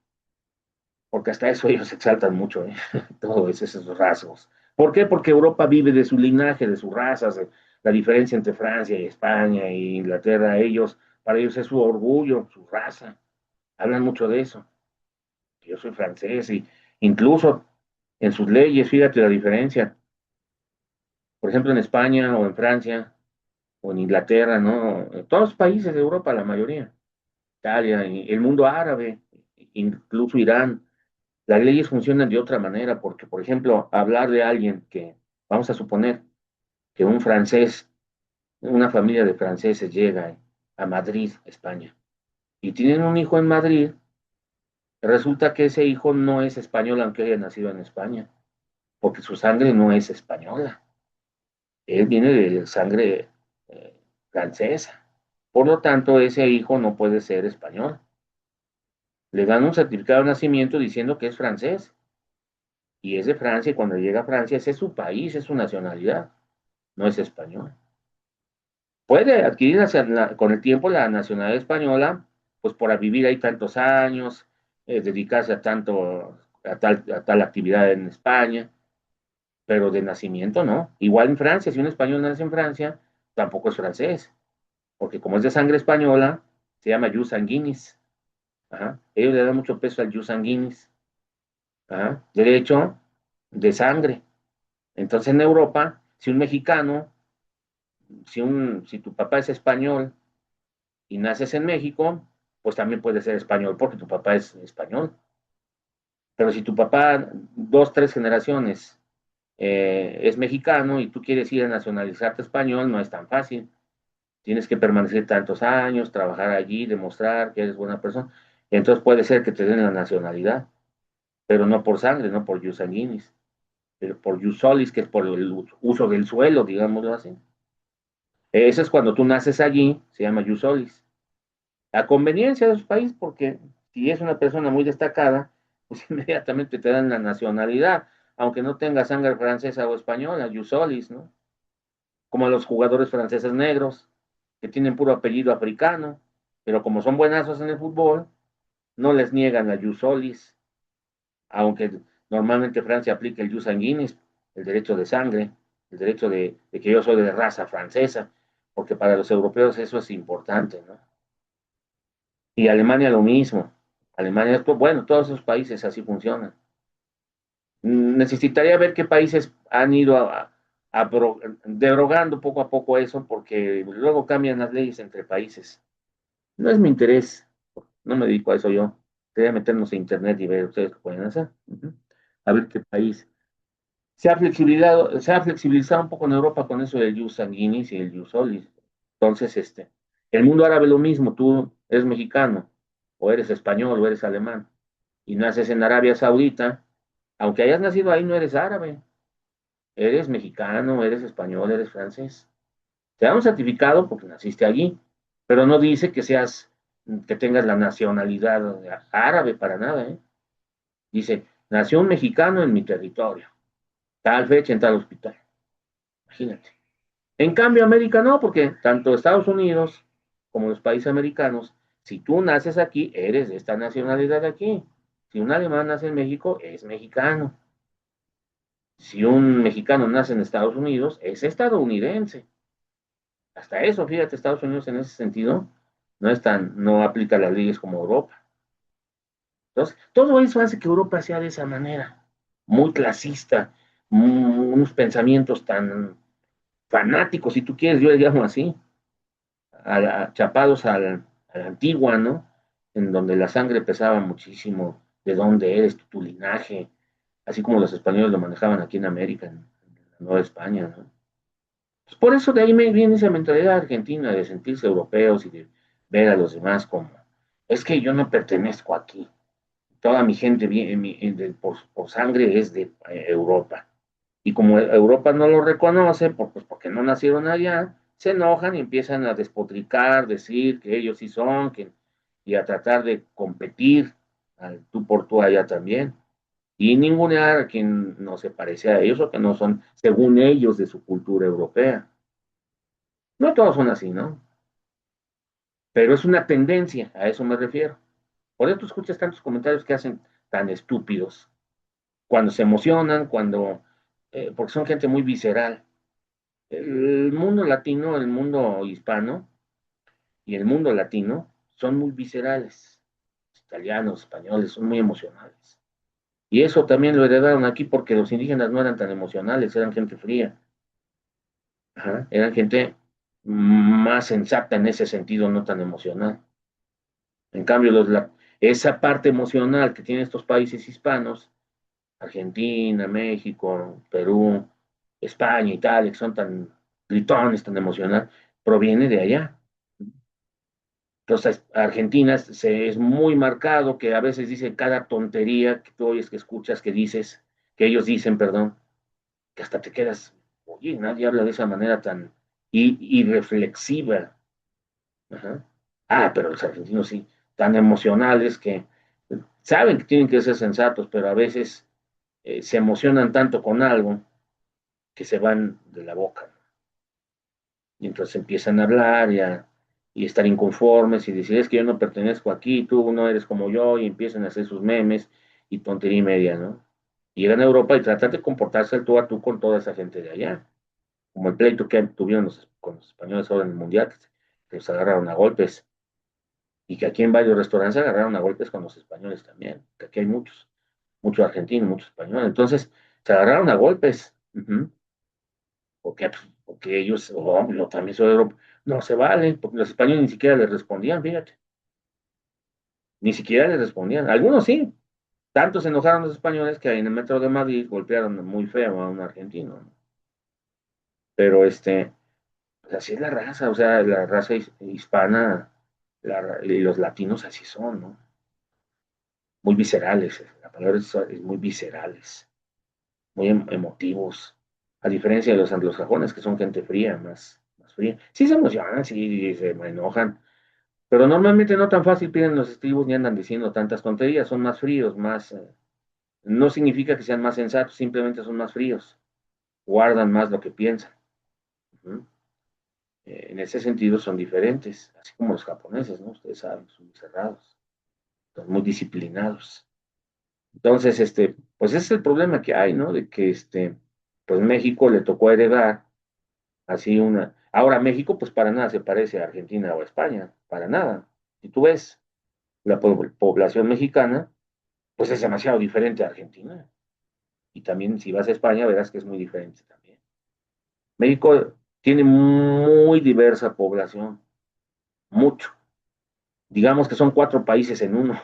Porque hasta eso ellos exaltan mucho, ¿eh? Todos esos rasgos. ¿Por qué? Porque Europa vive de su linaje, de sus razas, de la diferencia entre Francia y España e Inglaterra, para ellos es su orgullo, su raza. Hablan mucho de eso. Yo soy francés y incluso en sus leyes, fíjate la diferencia. Por ejemplo, en España o en Francia o en Inglaterra, ¿no? En todos los países de Europa, la mayoría, Italia, y el mundo árabe, incluso Irán, las leyes funcionan de otra manera, porque, por ejemplo, hablar de alguien que, vamos a suponer que un francés, una familia de franceses llega a Madrid, España, y tienen un hijo en Madrid, resulta que ese hijo no es español aunque haya nacido en España, porque su sangre no es española, él viene de sangre francesa. Por lo tanto, ese hijo no puede ser español. Le dan un certificado de nacimiento diciendo que es francés, y es de Francia, y cuando llega a Francia, ese es su país, es su nacionalidad, no es español. Puede adquirir con el tiempo la nacionalidad española, pues por vivir ahí tantos años, dedicarse a tal actividad en España, pero de nacimiento no. Igual en Francia, si un español nace en Francia, tampoco es francés, porque como es de sangre española, se llama jus sanguinis. Ajá. Ellos le dan mucho peso al jus sanguinis, ajá, derecho de sangre. Entonces en Europa, si un mexicano, si tu papá es español y naces en México, pues también puedes ser español porque tu papá es español. Pero si tu papá, dos, tres generaciones, es mexicano y tú quieres ir a nacionalizarte español, no es tan fácil. Tienes que permanecer tantos años, trabajar allí, demostrar que eres buena persona. Y entonces puede ser que te den la nacionalidad, pero no por sangre, no por jus sanguinis, pero por jus solis, que es por el uso del suelo, digámoslo así. Eso es cuando tú naces allí, se llama jus solis. a conveniencia de su país, porque si es una persona muy destacada, pues inmediatamente te dan la nacionalidad, aunque no tenga sangre francesa o española, jus solis, ¿no? Como los jugadores franceses negros, que tienen puro apellido africano, pero como son buenazos en el fútbol, no les niegan la jus solis, aunque normalmente Francia aplica el jus sanguinis, el derecho de sangre, el derecho de que yo soy de raza francesa, porque para los europeos eso es importante, ¿no? Y Alemania lo mismo. Alemania, pues, bueno, todos esos países así funcionan. Necesitaría ver qué países han ido derogando poco a poco eso, porque luego cambian las leyes entre países. No es mi interés, no me dedico a eso yo. Quería meternos a internet y ver ustedes qué pueden hacer. A ver qué país. Se ha flexibilizado un poco en Europa con eso del jus sanguinis y el jus solis. Entonces, el mundo árabe lo mismo, tú eres mexicano, o eres español, o eres alemán, y naces en Arabia Saudita, aunque hayas nacido ahí, no eres árabe, eres mexicano, eres español, eres francés. Te da un certificado porque naciste allí, pero no dice que tengas la nacionalidad árabe para nada, ¿eh? Dice, nació un mexicano en mi territorio, tal fecha en tal hospital. Imagínate. En cambio, América no, porque tanto Estados Unidos como los países americanos, si tú naces aquí, eres de esta nacionalidad de aquí. Si un alemán nace en México, es mexicano. Si un mexicano nace en Estados Unidos, es estadounidense. Hasta eso, fíjate, Estados Unidos en ese sentido no aplica las leyes como Europa. Entonces, todo eso hace que Europa sea de esa manera, muy clasista, unos pensamientos tan fanáticos, si tú quieres, yo le llamo así, chapados a la antigua, ¿no? En donde la sangre pesaba muchísimo, de dónde eres, tu linaje, así como los españoles lo manejaban aquí en América, en la Nueva España, ¿no? Pues por eso de ahí me viene esa mentalidad argentina de sentirse europeos y de ver a los demás como, es que yo no pertenezco aquí, toda mi gente por sangre es de Europa. Y como Europa no lo reconoce, pues porque no nacieron allá, se enojan y empiezan a despotricar, decir que ellos sí son, y a tratar de competir al tú por tú allá también. Y ningunear a quien no se parece a ellos o que no son, según ellos, de su cultura europea. No todos son así, ¿no? Pero es una tendencia, a eso me refiero. Por eso tú escuchas tantos comentarios que hacen tan estúpidos, cuando se emocionan, porque son gente muy visceral. El mundo latino, el mundo hispano y el mundo latino son muy viscerales. Los italianos, españoles, son muy emocionales. Y eso también lo heredaron aquí porque los indígenas no eran tan emocionales, eran gente fría. Ajá, eran gente más sensata en ese sentido, no tan emocional. En cambio, esa parte emocional que tienen estos países hispanos, Argentina, México, Perú, España, Italia, que son tan gritones, tan emocionales, proviene de allá. Entonces, Argentina es muy marcado que a veces dice cada tontería que tú oyes, que escuchas, que dices, que ellos dicen, perdón, que hasta te quedas, oye, nadie habla de esa manera tan irreflexiva. Ajá. Pero los argentinos sí, tan emocionales que saben que tienen que ser sensatos, pero a veces se emocionan tanto con algo que se van de la boca. Y entonces empiezan a hablar y estar inconformes y decir, es que yo no pertenezco aquí, tú no eres como yo, y empiezan a hacer sus memes y tontería y media, ¿no? Y llegan a Europa y tratan de comportarse al tú a tú con toda esa gente de allá, como el pleito que tuvieron con los españoles ahora en el Mundial, que se agarraron a golpes, y que aquí en varios restaurantes se agarraron a golpes con los españoles también, que aquí hay muchos argentinos, muchos españoles, entonces se agarraron a golpes. Porque ellos, yo también soy europeo, no se vale, porque los españoles ni siquiera les respondían, fíjate, ni siquiera les respondían, algunos sí, tanto se enojaron los españoles que en el metro de Madrid golpearon muy feo a un argentino, ¿no? Pero pues así es la raza, o sea, la raza hispana y los latinos así son, ¿no? Muy viscerales, la palabra es muy viscerales, muy emotivos, a diferencia de los anglosajones, que son gente fría, más fría. Sí se emocionan, sí se enojan, Pero normalmente no tan fácil piden los estribos ni andan diciendo tantas tonterías, son más fríos, más, no significa que sean más sensatos, simplemente son más fríos, guardan más lo que piensan. Ujú. En ese sentido son diferentes, así como los japoneses, ¿no? Ustedes saben, son muy cerrados, son muy disciplinados. Entonces, pues ese es el problema que hay, ¿no? De que, pues México le tocó heredar así una. Ahora México, pues para nada se parece a Argentina o a España, para nada. Si tú ves la población mexicana, pues es demasiado diferente a Argentina. Y también si vas a España, verás que es muy diferente también. México tiene muy diversa población, mucho. Digamos que son cuatro países en uno,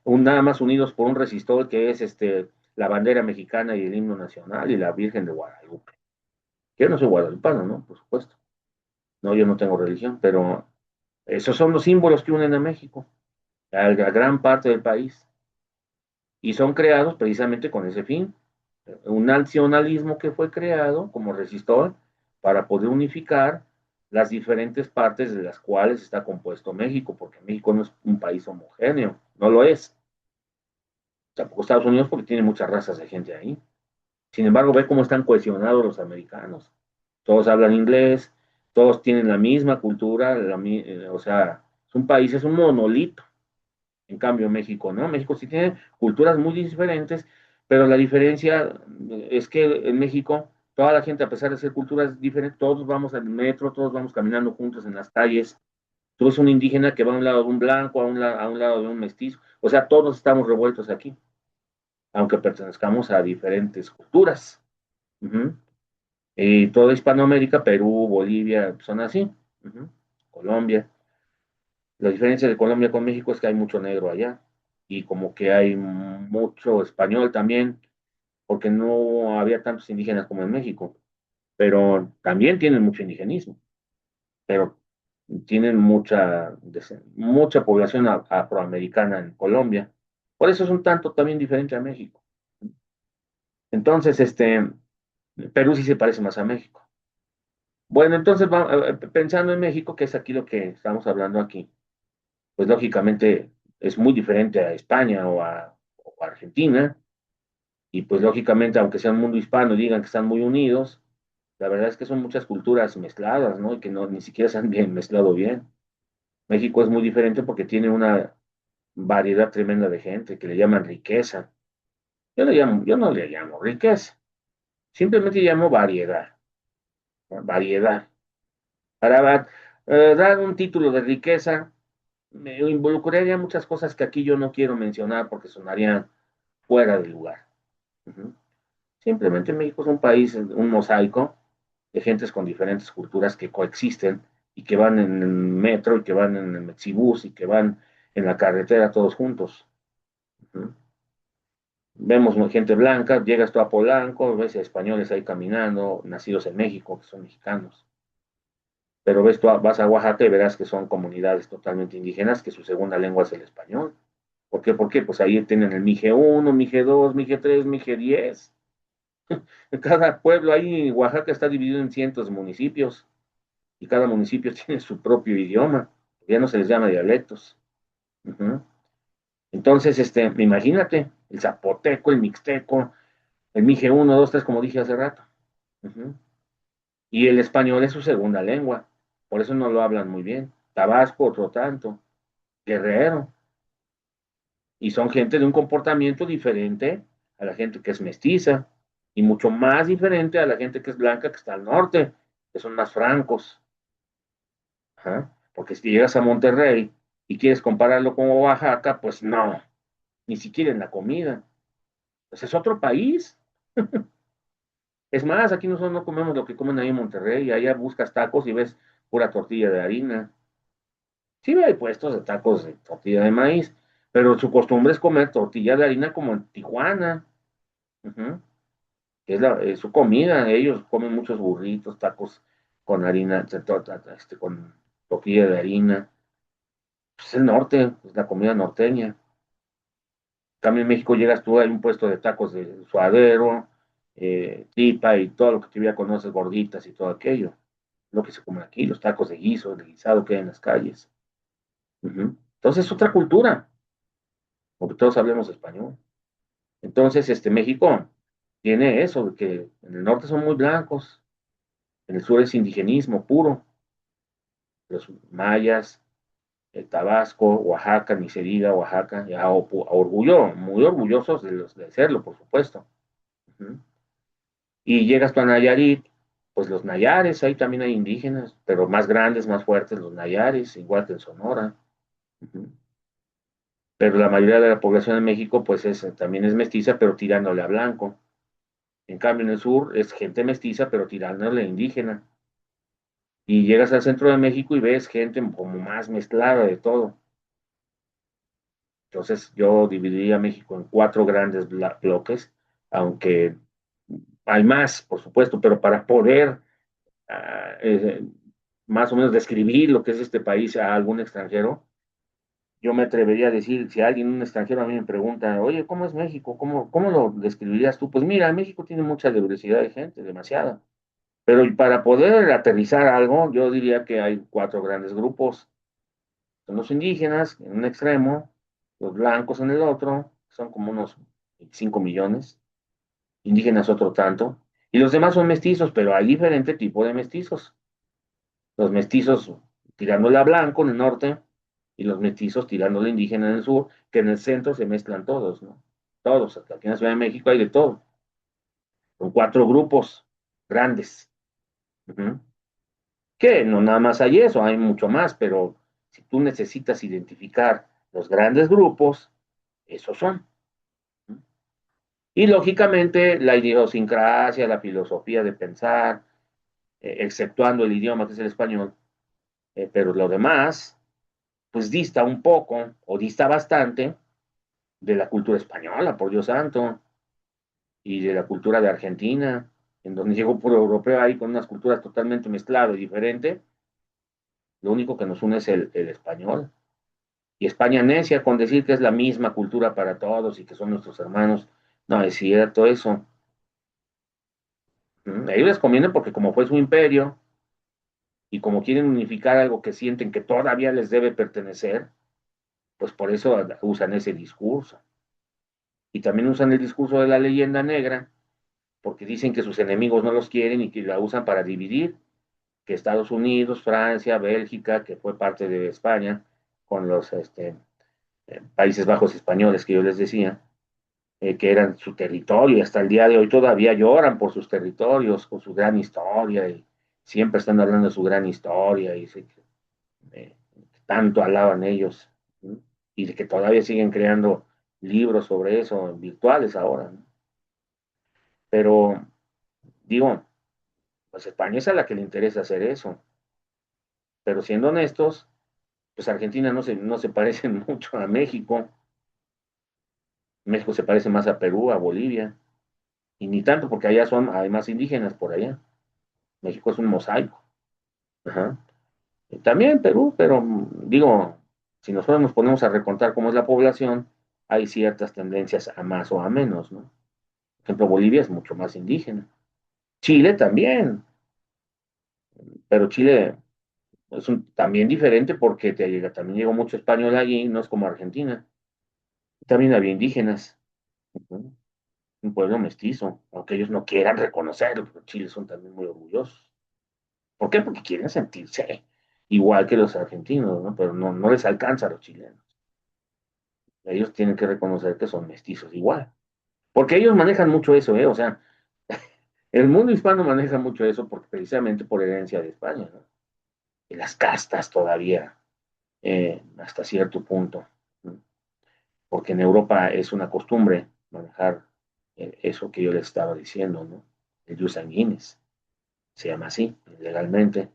nada más unidos por un resistor que es la bandera mexicana y el himno nacional y la Virgen de Guadalupe. Yo no soy guadalupano, ¿no? Por supuesto. No, yo no tengo religión, pero esos son los símbolos que unen a México, a gran parte del país. Y son creados precisamente con ese fin. Un nacionalismo que fue creado como resistor para poder unificar las diferentes partes de las cuales está compuesto México, porque México no es un país homogéneo, no lo es. Tampoco Estados Unidos porque tiene muchas razas de gente ahí. Sin embargo, ve cómo están cohesionados los americanos. Todos hablan inglés, todos tienen la misma cultura, o sea, es un país, es un monolito. En cambio, México, ¿no? México sí tiene culturas muy diferentes, pero la diferencia es que en México toda la gente, a pesar de ser culturas diferentes, todos vamos al metro, todos vamos caminando juntos en las calles. Tú ves un indígena que va a un lado de un blanco, a un lado de un mestizo. O sea, todos estamos revueltos aquí, aunque pertenezcamos a diferentes culturas. Ujú. Y toda Hispanoamérica, Perú, Bolivia, son así. Ujú. Colombia. La diferencia de Colombia con México es que hay mucho negro allá y como que hay mucho español también, porque no había tantos indígenas como en México, pero también tienen mucho indigenismo, pero tienen mucha población afroamericana en Colombia. Por eso es un tanto también diferente a México. Entonces, Perú sí se parece más a México. Bueno, entonces, pensando en México, que es aquí lo que estamos hablando aquí, pues lógicamente es muy diferente a España o a Argentina, y pues lógicamente, aunque sea un mundo hispano y digan que están muy unidos, la verdad es que son muchas culturas mezcladas, ¿no? Y que no, ni siquiera se han bien mezclado bien. México es muy diferente porque tiene una variedad tremenda de gente que le llaman riqueza. Yo no le llamo riqueza, simplemente llamo variedad, ¿no? Variedad. Para dar un título de riqueza, me involucraría muchas cosas que aquí yo no quiero mencionar porque sonarían fuera de lugar. Ujú. Simplemente México es un país, un mosaico de gentes con diferentes culturas que coexisten y que van en el metro y que van en el Mexibus y que van en la carretera todos juntos. Ujú. Vemos gente blanca, llegas tú a Polanco, ves a españoles ahí caminando, nacidos en México, que son mexicanos. Pero vas a Oaxaca y verás que son comunidades totalmente indígenas, que su segunda lengua es el español. ¿Por qué? Porque pues ahí tienen el Mije 1, Mije 2, Mije 3, Mije 10. Cada pueblo ahí en Oaxaca está dividido en cientos de municipios y cada municipio tiene su propio idioma. Ya no se les llama dialectos. Ujú. Entonces, imagínate, el zapoteco, el mixteco, el Mije 1, 2, 3, como dije hace rato. Ujú. Y el español es su segunda lengua. Por eso no lo hablan muy bien. Tabasco, otro tanto. Guerrero. Y son gente de un comportamiento diferente a la gente que es mestiza y mucho más diferente a la gente que es blanca que está al norte, que son más francos. Ajá. Porque si llegas a Monterrey y quieres compararlo con Oaxaca, pues no, ni siquiera en la comida. Pues es otro país. Es más, aquí nosotros no comemos lo que comen ahí en Monterrey, allá buscas tacos y ves pura tortilla de harina. Sí hay puestos de tacos de tortilla de maíz, pero su costumbre es comer tortilla de harina como en Tijuana. Ujú. Es su comida. Ellos comen muchos burritos, tacos con harina, con tortilla de harina. Pues es el norte, es la comida norteña. También en México llegas tú, hay un puesto de tacos de suadero, tipa y todo lo que tú ya conoces, gorditas y todo aquello. Lo que se come aquí, los tacos de guiso, de guisado que hay en las calles. Ujú. Entonces es otra cultura, porque todos hablemos español. Entonces, México tiene eso, de que en el norte son muy blancos, en el sur es indigenismo puro, los mayas, el Tabasco, Oaxaca, ni se diga Oaxaca, ya a orgullo, muy orgullosos de serlo, por supuesto. Ujú. Y llegas tú a Nayarit, pues los Nayares, ahí también hay indígenas, pero más grandes, más fuertes los Nayares, igual que en Sonora. Ujú. Pero la mayoría de la población en México, pues también es mestiza, pero tirándole a blanco. En cambio, en el sur es gente mestiza, pero tirándole a indígena. Y llegas al centro de México y ves gente como más mezclada de todo. Entonces, yo dividiría México en cuatro grandes bloques, aunque hay más, por supuesto, pero para poder ah, más o menos describir lo que es este país a algún extranjero, yo me atrevería a decir, si alguien, un extranjero a mí me pregunta, oye, ¿cómo es México? ¿Cómo lo describirías tú? Pues mira, México tiene mucha diversidad de gente, demasiada. Pero para poder aterrizar algo, yo diría que hay cuatro grandes grupos. Son los indígenas en un extremo, los blancos en el otro, son como unos 25 millones, indígenas otro tanto, y los demás son mestizos, pero hay diferente tipo de mestizos. Los mestizos tirándole a blanco en el norte y los mestizos tirándole a indígena en el sur, que en el centro se mezclan todos, ¿no? Todos, hasta aquí en la Ciudad de México hay de todo, con cuatro grupos grandes. Ujú. Que no nada más hay eso, hay mucho más, pero si tú necesitas identificar los grandes grupos, esos son. Y lógicamente la idiosincrasia, la filosofía de pensar, exceptuando el idioma que es el español, pero lo demás, pues dista un poco o dista bastante de la cultura española, por Dios santo, y de la cultura de Argentina, en donde llegó puro europeo ahí con unas culturas totalmente mezcladas y diferentes. Lo único que nos une es el español. Y España necia con decir que es la misma cultura para todos y que son nuestros hermanos. No es cierto eso. A ellos les conviene porque como fue su imperio y como quieren unificar algo que sienten que todavía les debe pertenecer, pues por eso usan ese discurso. Y también usan el discurso de la leyenda negra porque dicen que sus enemigos no los quieren y que la usan para dividir, que Estados Unidos, Francia, Bélgica, que fue parte de España, con los Países Bajos españoles que yo les decía, que eran su territorio y hasta el día de hoy todavía lloran por sus territorios, con su gran historia y siempre están hablando de su gran historia y eh, tanto alaban ellos, ¿no? Y de que todavía siguen creando libros sobre eso, virtuales ahora, ¿no? Pero digo, pues España es a la que le interesa hacer eso, pero siendo honestos, pues Argentina no se parece mucho a México, México se parece más a Perú, a Bolivia, y ni tanto porque allá hay más indígenas por allá, México es un mosaico. Ajá. También Perú, pero digo, si nosotros nos ponemos a recontar cómo es la población, hay ciertas tendencias a más o a menos, ¿no? Por ejemplo, Bolivia es mucho más indígena. Chile también, pero Chile es también diferente porque también llegó mucho español allí, no es como Argentina. También había indígenas, ¿no? Un pueblo mestizo, aunque ellos no quieran reconocerlo, porque Chile son también muy orgullosos. ¿Por qué? Porque quieren sentirse igual que los argentinos, ¿no? Pero no les alcanza a los chilenos. Ellos tienen que reconocer que son mestizos igual. Porque ellos manejan mucho eso, ¿eh? O sea, el mundo hispano maneja mucho eso porque precisamente por herencia de España, ¿no? Y las castas todavía, hasta cierto punto, ¿no? Porque en Europa es una costumbre manejar eso que yo les estaba diciendo, ¿no? El jus sanguinis, se llama así, legalmente.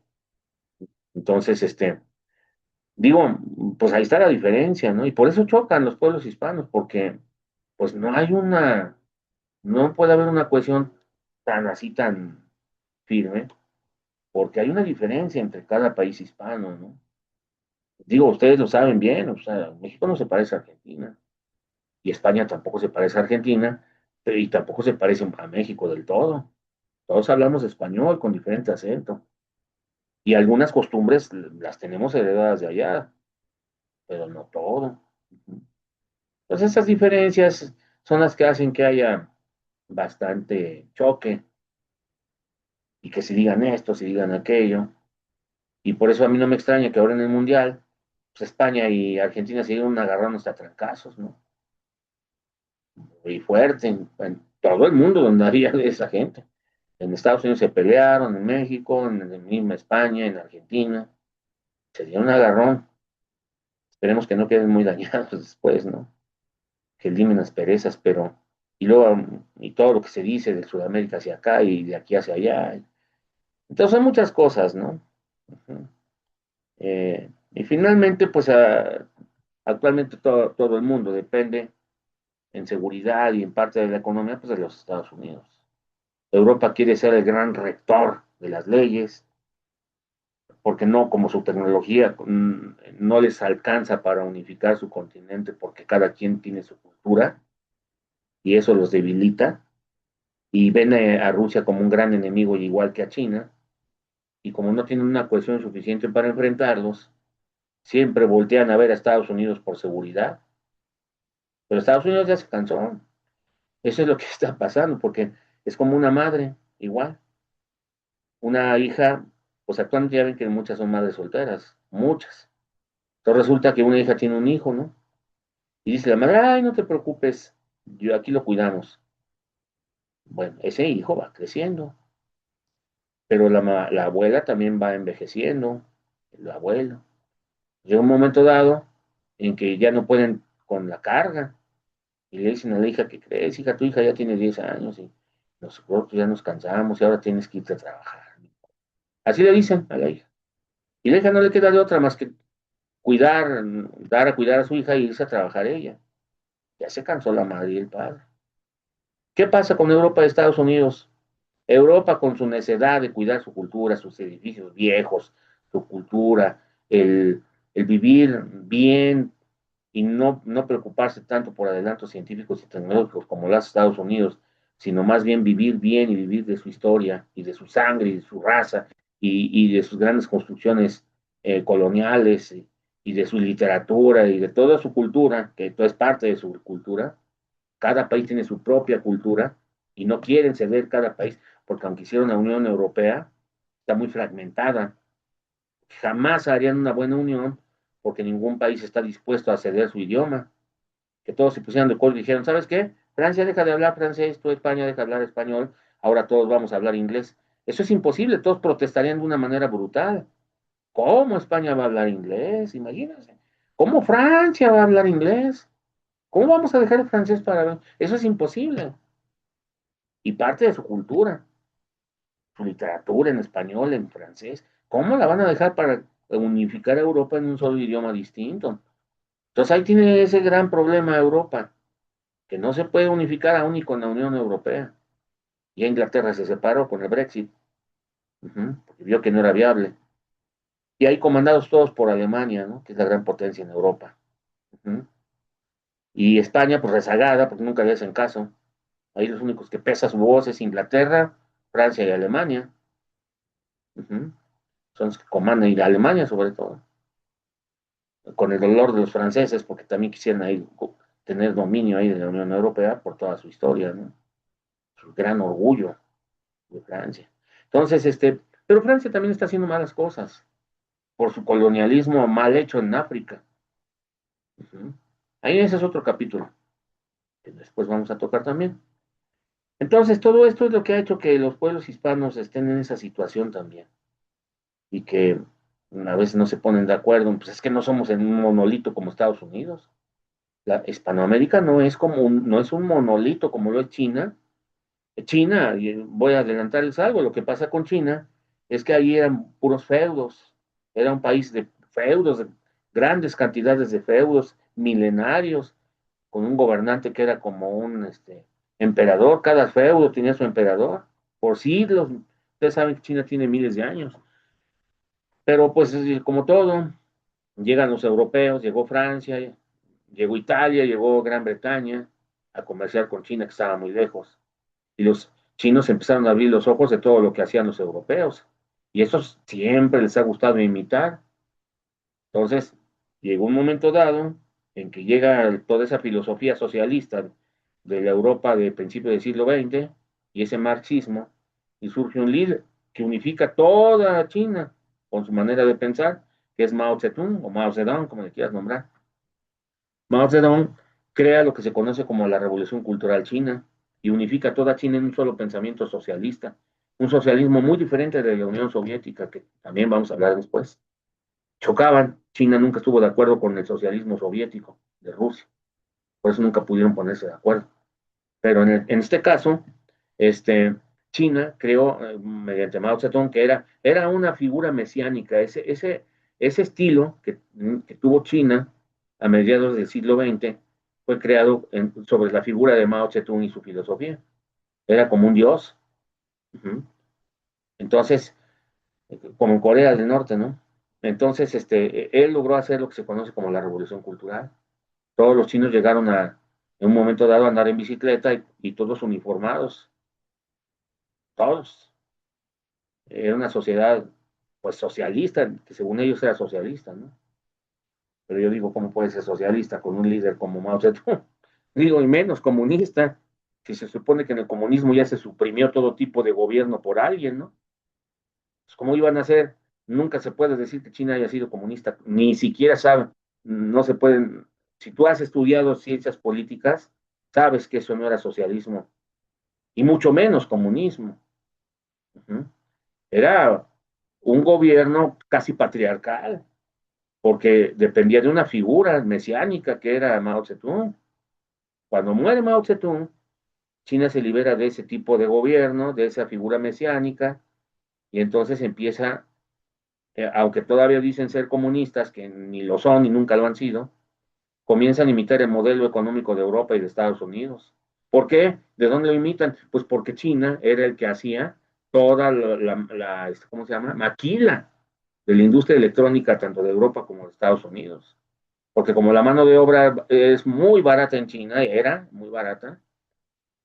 Entonces, digo, pues ahí está la diferencia, ¿no? Y por eso chocan los pueblos hispanos, porque pues no puede haber una cohesión tan así, tan firme, porque hay una diferencia entre cada país hispano, ¿no? Digo, ustedes lo saben bien, o sea, México no se parece a Argentina, y España tampoco se parece a Argentina, y tampoco se parece a México del todo. Todos hablamos español con diferente acento, y algunas costumbres las tenemos heredadas de allá. pero no todo. Pues esas diferencias son las que hacen que haya bastante choque y que se digan esto, se digan aquello. Y por eso a mí no me extraña que ahora en el Mundial, pues España y Argentina se dieron agarrando hasta trancazos, ¿no? Y fuerte en todo el mundo donde había de esa gente. En Estados Unidos se pelearon, en México, en la misma España, en Argentina. Se dieron un agarrón. Esperemos que no queden muy dañados después, ¿no? Que limen las perezas, pero. Y luego, y todo lo que se dice de Sudamérica hacia acá y de aquí hacia allá. Entonces, son muchas cosas, ¿no? Ujú. Y finalmente, pues actualmente todo el mundo depende en seguridad y en parte de la economía, pues de los Estados Unidos. Europa quiere ser el gran rector de las leyes, porque no, como su tecnología no les alcanza para unificar su continente, porque cada quien tiene su cultura y eso los debilita, y ven a Rusia como un gran enemigo igual que a China, y como no tienen una cohesión suficiente para enfrentarlos, siempre voltean a ver a Estados Unidos por seguridad, pero Estados Unidos ya se cansó. Eso es lo que está pasando, porque es como una madre, igual. Una hija, pues actualmente ya ven que muchas son madres solteras, muchas. Entonces resulta que una hija tiene un hijo, ¿no? Y dice la madre, ay, no te preocupes, yo aquí lo cuidamos. Bueno, ese hijo va creciendo, pero la abuela también va envejeciendo, el abuelo. Llega un momento dado en que ya no pueden con la carga y le dicen a la hija, ¿qué crees, hija? Tu hija ya tiene 10 años y nosotros ya nos cansamos y ahora tienes que irte a trabajar. Así le dicen a la hija. Y la hija no le queda de otra más que cuidar, dar a cuidar a su hija e irse a trabajar ella. Ya se cansó la madre y el padre. ¿Qué pasa con Europa y Estados Unidos? Europa con su necesidad de cuidar su cultura, sus edificios viejos, su cultura, el vivir bien y no preocuparse tanto por adelantos científicos y tecnológicos como lo hace Estados Unidos, sino más bien vivir bien y vivir de su historia y de su sangre y de su raza y de sus grandes construcciones coloniales y de su literatura y de toda su cultura, que esto es parte de su cultura. Cada país tiene su propia cultura y no quieren ceder cada país, porque aunque hicieron la Unión Europea, está muy fragmentada. Jamás harían una buena unión porque ningún país está dispuesto a ceder su idioma. Que todos se pusieran de acuerdo y dijeron, ¿sabes qué? Francia deja de hablar francés, tú España deja de hablar español, ahora todos vamos a hablar inglés. Eso es imposible, todos protestarían de una manera brutal. ¿Cómo España va a hablar inglés? Imagínense. ¿Cómo Francia va a hablar inglés? ¿Cómo vamos a dejar el francés para...? Eso es imposible. Y parte de su cultura, su literatura en español, en francés. ¿Cómo la van a dejar para unificar a Europa en un solo idioma distinto? Entonces ahí tiene ese gran problema Europa, que no se puede unificar aún ni con la Unión Europea. Y Inglaterra se separó con el Brexit, porque vio que no era viable. Y ahí comandados todos por Alemania, ¿no? Que es la gran potencia en Europa. Uh-huh. Y España, pues rezagada, porque nunca le hacen caso. Ahí los únicos que pesa su voz es Inglaterra, Francia y Alemania. Uh-huh. Son los que comandan, y Alemania sobre todo, con el dolor de los franceses, porque también quisieran ahí tener dominio ahí de la Unión Europea por toda su historia, ¿no? Su gran orgullo de Francia. Entonces, pero Francia también está haciendo malas cosas por su colonialismo mal hecho en África. Uh-huh. Ahí ese es otro capítulo que después vamos a tocar también. Entonces, todo esto es lo que ha hecho que los pueblos hispanos estén en esa situación también y que a veces no se ponen de acuerdo. Pues es que no somos en un monolito como Estados Unidos. La Hispanoamérica no es un monolito como lo es China. China, y voy a adelantarles algo, lo que pasa con China es que ahí eran puros feudos, era un país de feudos, de grandes cantidades de feudos, milenarios, con un gobernante que era como un emperador, cada feudo tenía su emperador, por siglos, ustedes saben que China tiene miles de años, pero pues como todo, llegan los europeos, llegó Francia, llegó Italia, llegó Gran Bretaña a comerciar con China que estaba muy lejos. Y los chinos empezaron a abrir los ojos de todo lo que hacían los europeos. Y eso siempre les ha gustado imitar. Entonces, Llegó un momento dado en que llega toda esa filosofía socialista de la Europa de principios del siglo XX y ese marxismo, y surge un líder que unifica toda China con su manera de pensar, que es Mao Zedong o Mao Zedong, como le quieras nombrar. Mao Zedong crea lo que se conoce como la Revolución Cultural China y unifica toda China en un solo pensamiento socialista, un socialismo muy diferente de la Unión Soviética, que también vamos a hablar después. Chocaban, China nunca estuvo de acuerdo con el socialismo soviético de Rusia, por eso nunca pudieron ponerse de acuerdo. Pero en este caso, este, China creó, mediante Mao Zedong, que era una figura mesiánica, ese estilo que tuvo China a mediados del siglo XX fue creado sobre la figura de Mao Zedong y su filosofía. Era como un dios. Uh-huh. Entonces, como en Corea del Norte, ¿no? Entonces, él logró hacer lo que se conoce como la revolución cultural. Todos los chinos llegaron en un momento dado, a andar en bicicleta y todos uniformados, todos. Era una sociedad, pues, socialista, que según ellos era socialista, ¿no? Pero yo digo, ¿cómo puede ser socialista con un líder como Mao Zedong? Digo, y menos comunista, si se supone que en el comunismo ya se suprimió todo tipo de gobierno por alguien, ¿no? Pues, ¿cómo iban a hacer? Nunca se puede decir que China haya sido comunista, ni siquiera sabe, no se pueden, si tú has estudiado ciencias políticas, sabes que eso no era socialismo, y mucho menos comunismo. Uh-huh. Era un gobierno casi patriarcal, porque dependía de una figura mesiánica que era Mao Zedong. Cuando muere Mao Zedong, China se libera de ese tipo de gobierno, de esa figura mesiánica, y entonces empieza, aunque todavía dicen ser comunistas, que ni lo son y nunca lo han sido, comienzan a imitar el modelo económico de Europa y de Estados Unidos. ¿Por qué? ¿De dónde lo imitan? Pues porque China era el que hacía toda ¿cómo se llama? Maquila de la industria electrónica, tanto de Europa como de Estados Unidos. Porque como la mano de obra es muy barata en China, era muy barata,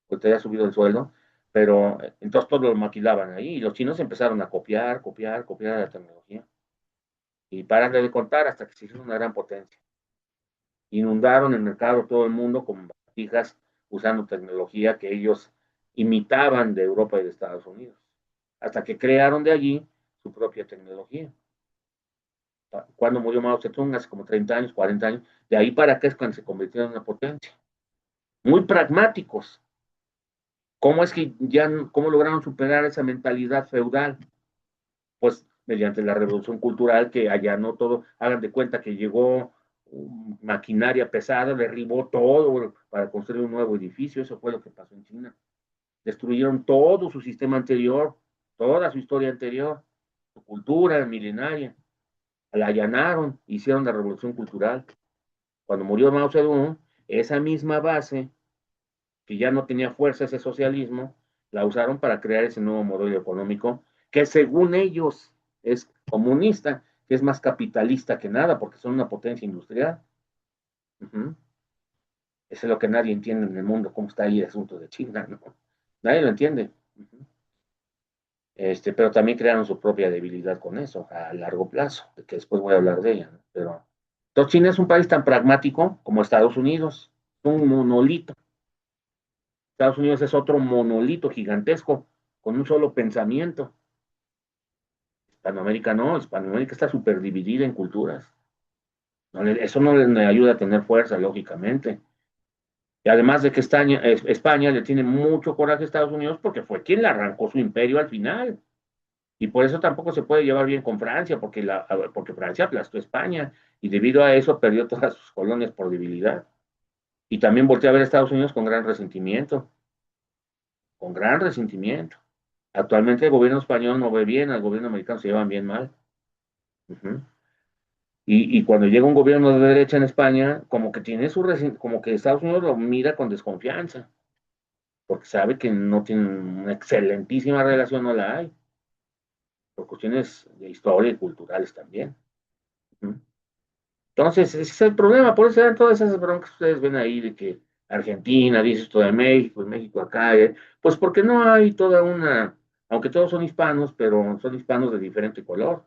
pues te haya subido el sueldo, pero entonces todo lo maquilaban ahí y los chinos empezaron a copiar la tecnología y paran de contar hasta que se hizo una gran potencia. Inundaron el mercado todo el mundo con vasijas usando tecnología que ellos imitaban de Europa y de Estados Unidos, hasta que crearon de allí su propia tecnología. Cuando murió Mao Zedong, hace como 30 años, 40 años, de ahí para acá es cuando se convirtieron en una potencia. Muy pragmáticos. ¿Cómo es que cómo lograron superar esa mentalidad feudal? Pues mediante la revolución cultural que allá no todo, hagan de cuenta que llegó maquinaria pesada, derribó todo para construir un nuevo edificio, eso fue lo que pasó en China. Destruyeron todo su sistema anterior, toda su historia anterior, su cultura milenaria, la allanaron, hicieron la revolución cultural. Cuando murió Mao Zedong, esa misma base, que ya no tenía fuerza ese socialismo, la usaron para crear ese nuevo modelo económico, que según ellos es comunista, que es más capitalista que nada, porque son una potencia industrial. Uh-huh. Eso es lo que nadie entiende en el mundo, cómo está ahí el asunto de China, ¿no? Nadie lo entiende. Uh-huh. Pero también crearon su propia debilidad con eso, a largo plazo, de que después voy a hablar de ella, ¿no? Pero entonces China es un país tan pragmático como Estados Unidos, un monolito. Estados Unidos es otro monolito gigantesco, con un solo pensamiento. Hispanoamérica no, Hispanoamérica está súper dividida en culturas. Eso no le ayuda a tener fuerza, lógicamente. Y además de que España le tiene mucho coraje a Estados Unidos porque fue quien le arrancó su imperio al final. Y por eso tampoco se puede llevar bien con Francia, porque Francia aplastó a España y debido a eso perdió todas sus colonias por debilidad. Y también volteó a ver a Estados Unidos con gran resentimiento, con gran resentimiento. Actualmente el gobierno español no ve bien, al gobierno americano se llevan bien mal. Uh-huh. Y cuando llega un gobierno de derecha en España, como que como que Estados Unidos lo mira con desconfianza, porque sabe que no tienen una excelentísima relación, no la hay, por cuestiones de historia y culturales también. Uh-huh. Entonces, ese es el problema, por eso eran todas esas broncas que ustedes ven ahí de que Argentina dice esto de México, México acá, pues porque no hay toda una, aunque todos son hispanos, pero son hispanos de diferente color.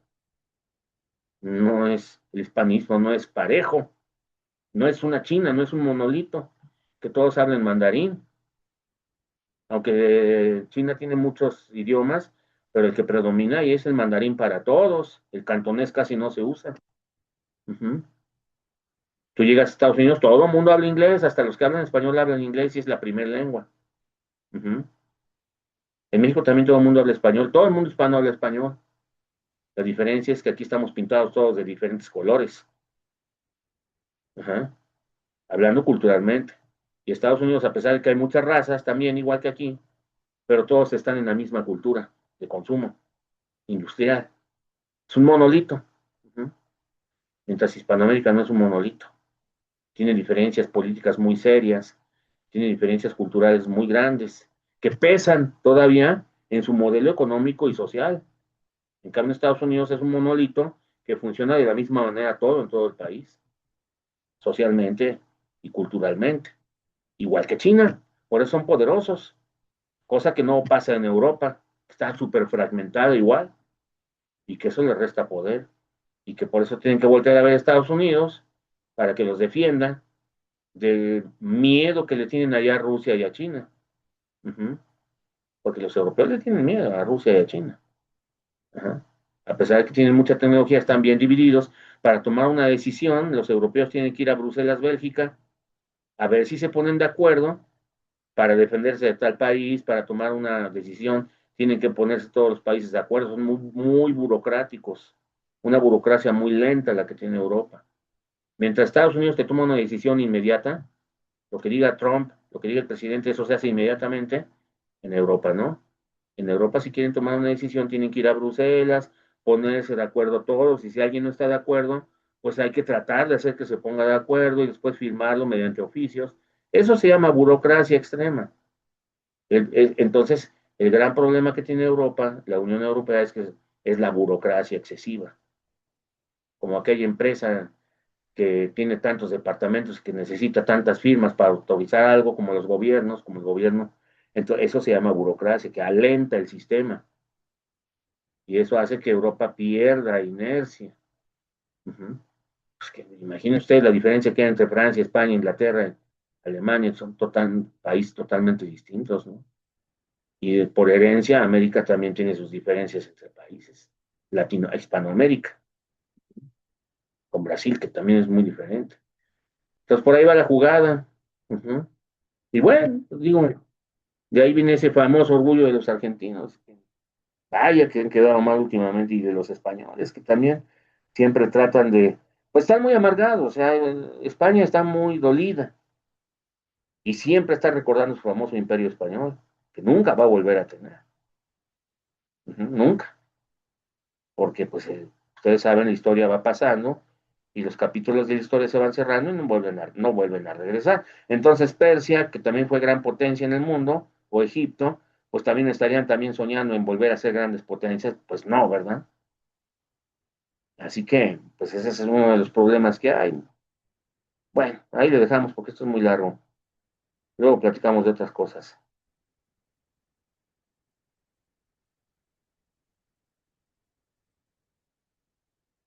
no es, el hispanismo no es parejo, no es una China, no es un monolito, que todos hablen mandarín, aunque China tiene muchos idiomas, pero el que predomina ahí es el mandarín para todos, el cantonés casi no se usa. Ujú. Tú llegas a Estados Unidos, todo el mundo habla inglés, hasta los que hablan español hablan inglés y es la primera lengua. Ujú. En México también todo el mundo habla español, todo el mundo hispano habla español. La diferencia es que aquí estamos pintados todos de diferentes colores, ajá, hablando culturalmente. Y Estados Unidos, a pesar de que hay muchas razas, también igual que aquí, pero todos están en la misma cultura de consumo industrial. Es un monolito. Ujú. Mientras Hispanoamérica no es un monolito. Tiene diferencias políticas muy serias, tiene diferencias culturales muy grandes, que pesan todavía en su modelo económico y social. En cambio, Estados Unidos es un monolito que funciona de la misma manera todo en todo el país, socialmente y culturalmente, igual que China. Por eso son poderosos, cosa que no pasa en Europa, que está súper fragmentada igual, y que eso le resta poder, y que por eso tienen que voltear a ver a Estados Unidos para que los defienda del miedo que le tienen allá a Rusia y a China. Ujú. Porque los europeos le tienen miedo a Rusia y a China. Ajá. A pesar de que tienen mucha tecnología, están bien divididos. Para tomar una decisión, los europeos tienen que ir a Bruselas, Bélgica, a ver si se ponen de acuerdo para defenderse de tal país, para tomar una decisión. Tienen que ponerse todos los países de acuerdo. Son muy, muy burocráticos. Una burocracia muy lenta la que tiene Europa. Mientras Estados Unidos te toma una decisión inmediata, lo que diga Trump, lo que diga el presidente, eso se hace inmediatamente en Europa, ¿no? En Europa, si quieren tomar una decisión, tienen que ir a Bruselas, ponerse de acuerdo todos, y si alguien no está de acuerdo, pues hay que tratar de hacer que se ponga de acuerdo y después firmarlo mediante oficios. Eso se llama burocracia extrema. Entonces, el gran problema que tiene Europa, la Unión Europea, es que es la burocracia excesiva. Como aquella empresa que tiene tantos departamentos que necesita tantas firmas para autorizar algo como los gobiernos, como el gobierno. Entonces, eso se llama burocracia, que alenta el sistema y eso hace que Europa pierda inercia. Uh-huh. Pues que, imagine usted la diferencia que hay entre Francia, España, Inglaterra, Alemania, son países totalmente distintos, ¿no? Y por herencia, América también tiene sus diferencias entre países. Hispanoamérica, con Brasil, que también es muy diferente. Entonces, por ahí va la jugada. Uh-huh. Y bueno, pues digo, de ahí viene ese famoso orgullo de los argentinos. Vaya que han quedado mal últimamente y de los españoles, que también siempre tratan de, pues están muy amargados, o sea, España está muy dolida y siempre está recordando su famoso imperio español, que nunca va a volver a tener, nunca, porque pues ustedes saben, la historia va pasando y los capítulos de la historia se van cerrando y no vuelven a regresar. Entonces Persia, que también fue gran potencia en el mundo, o Egipto, pues también estarían también soñando en volver a ser grandes potencias, pues no, ¿verdad? Así que, pues ese es uno de los problemas que hay. Bueno, ahí lo dejamos porque esto es muy largo. Luego platicamos de otras cosas.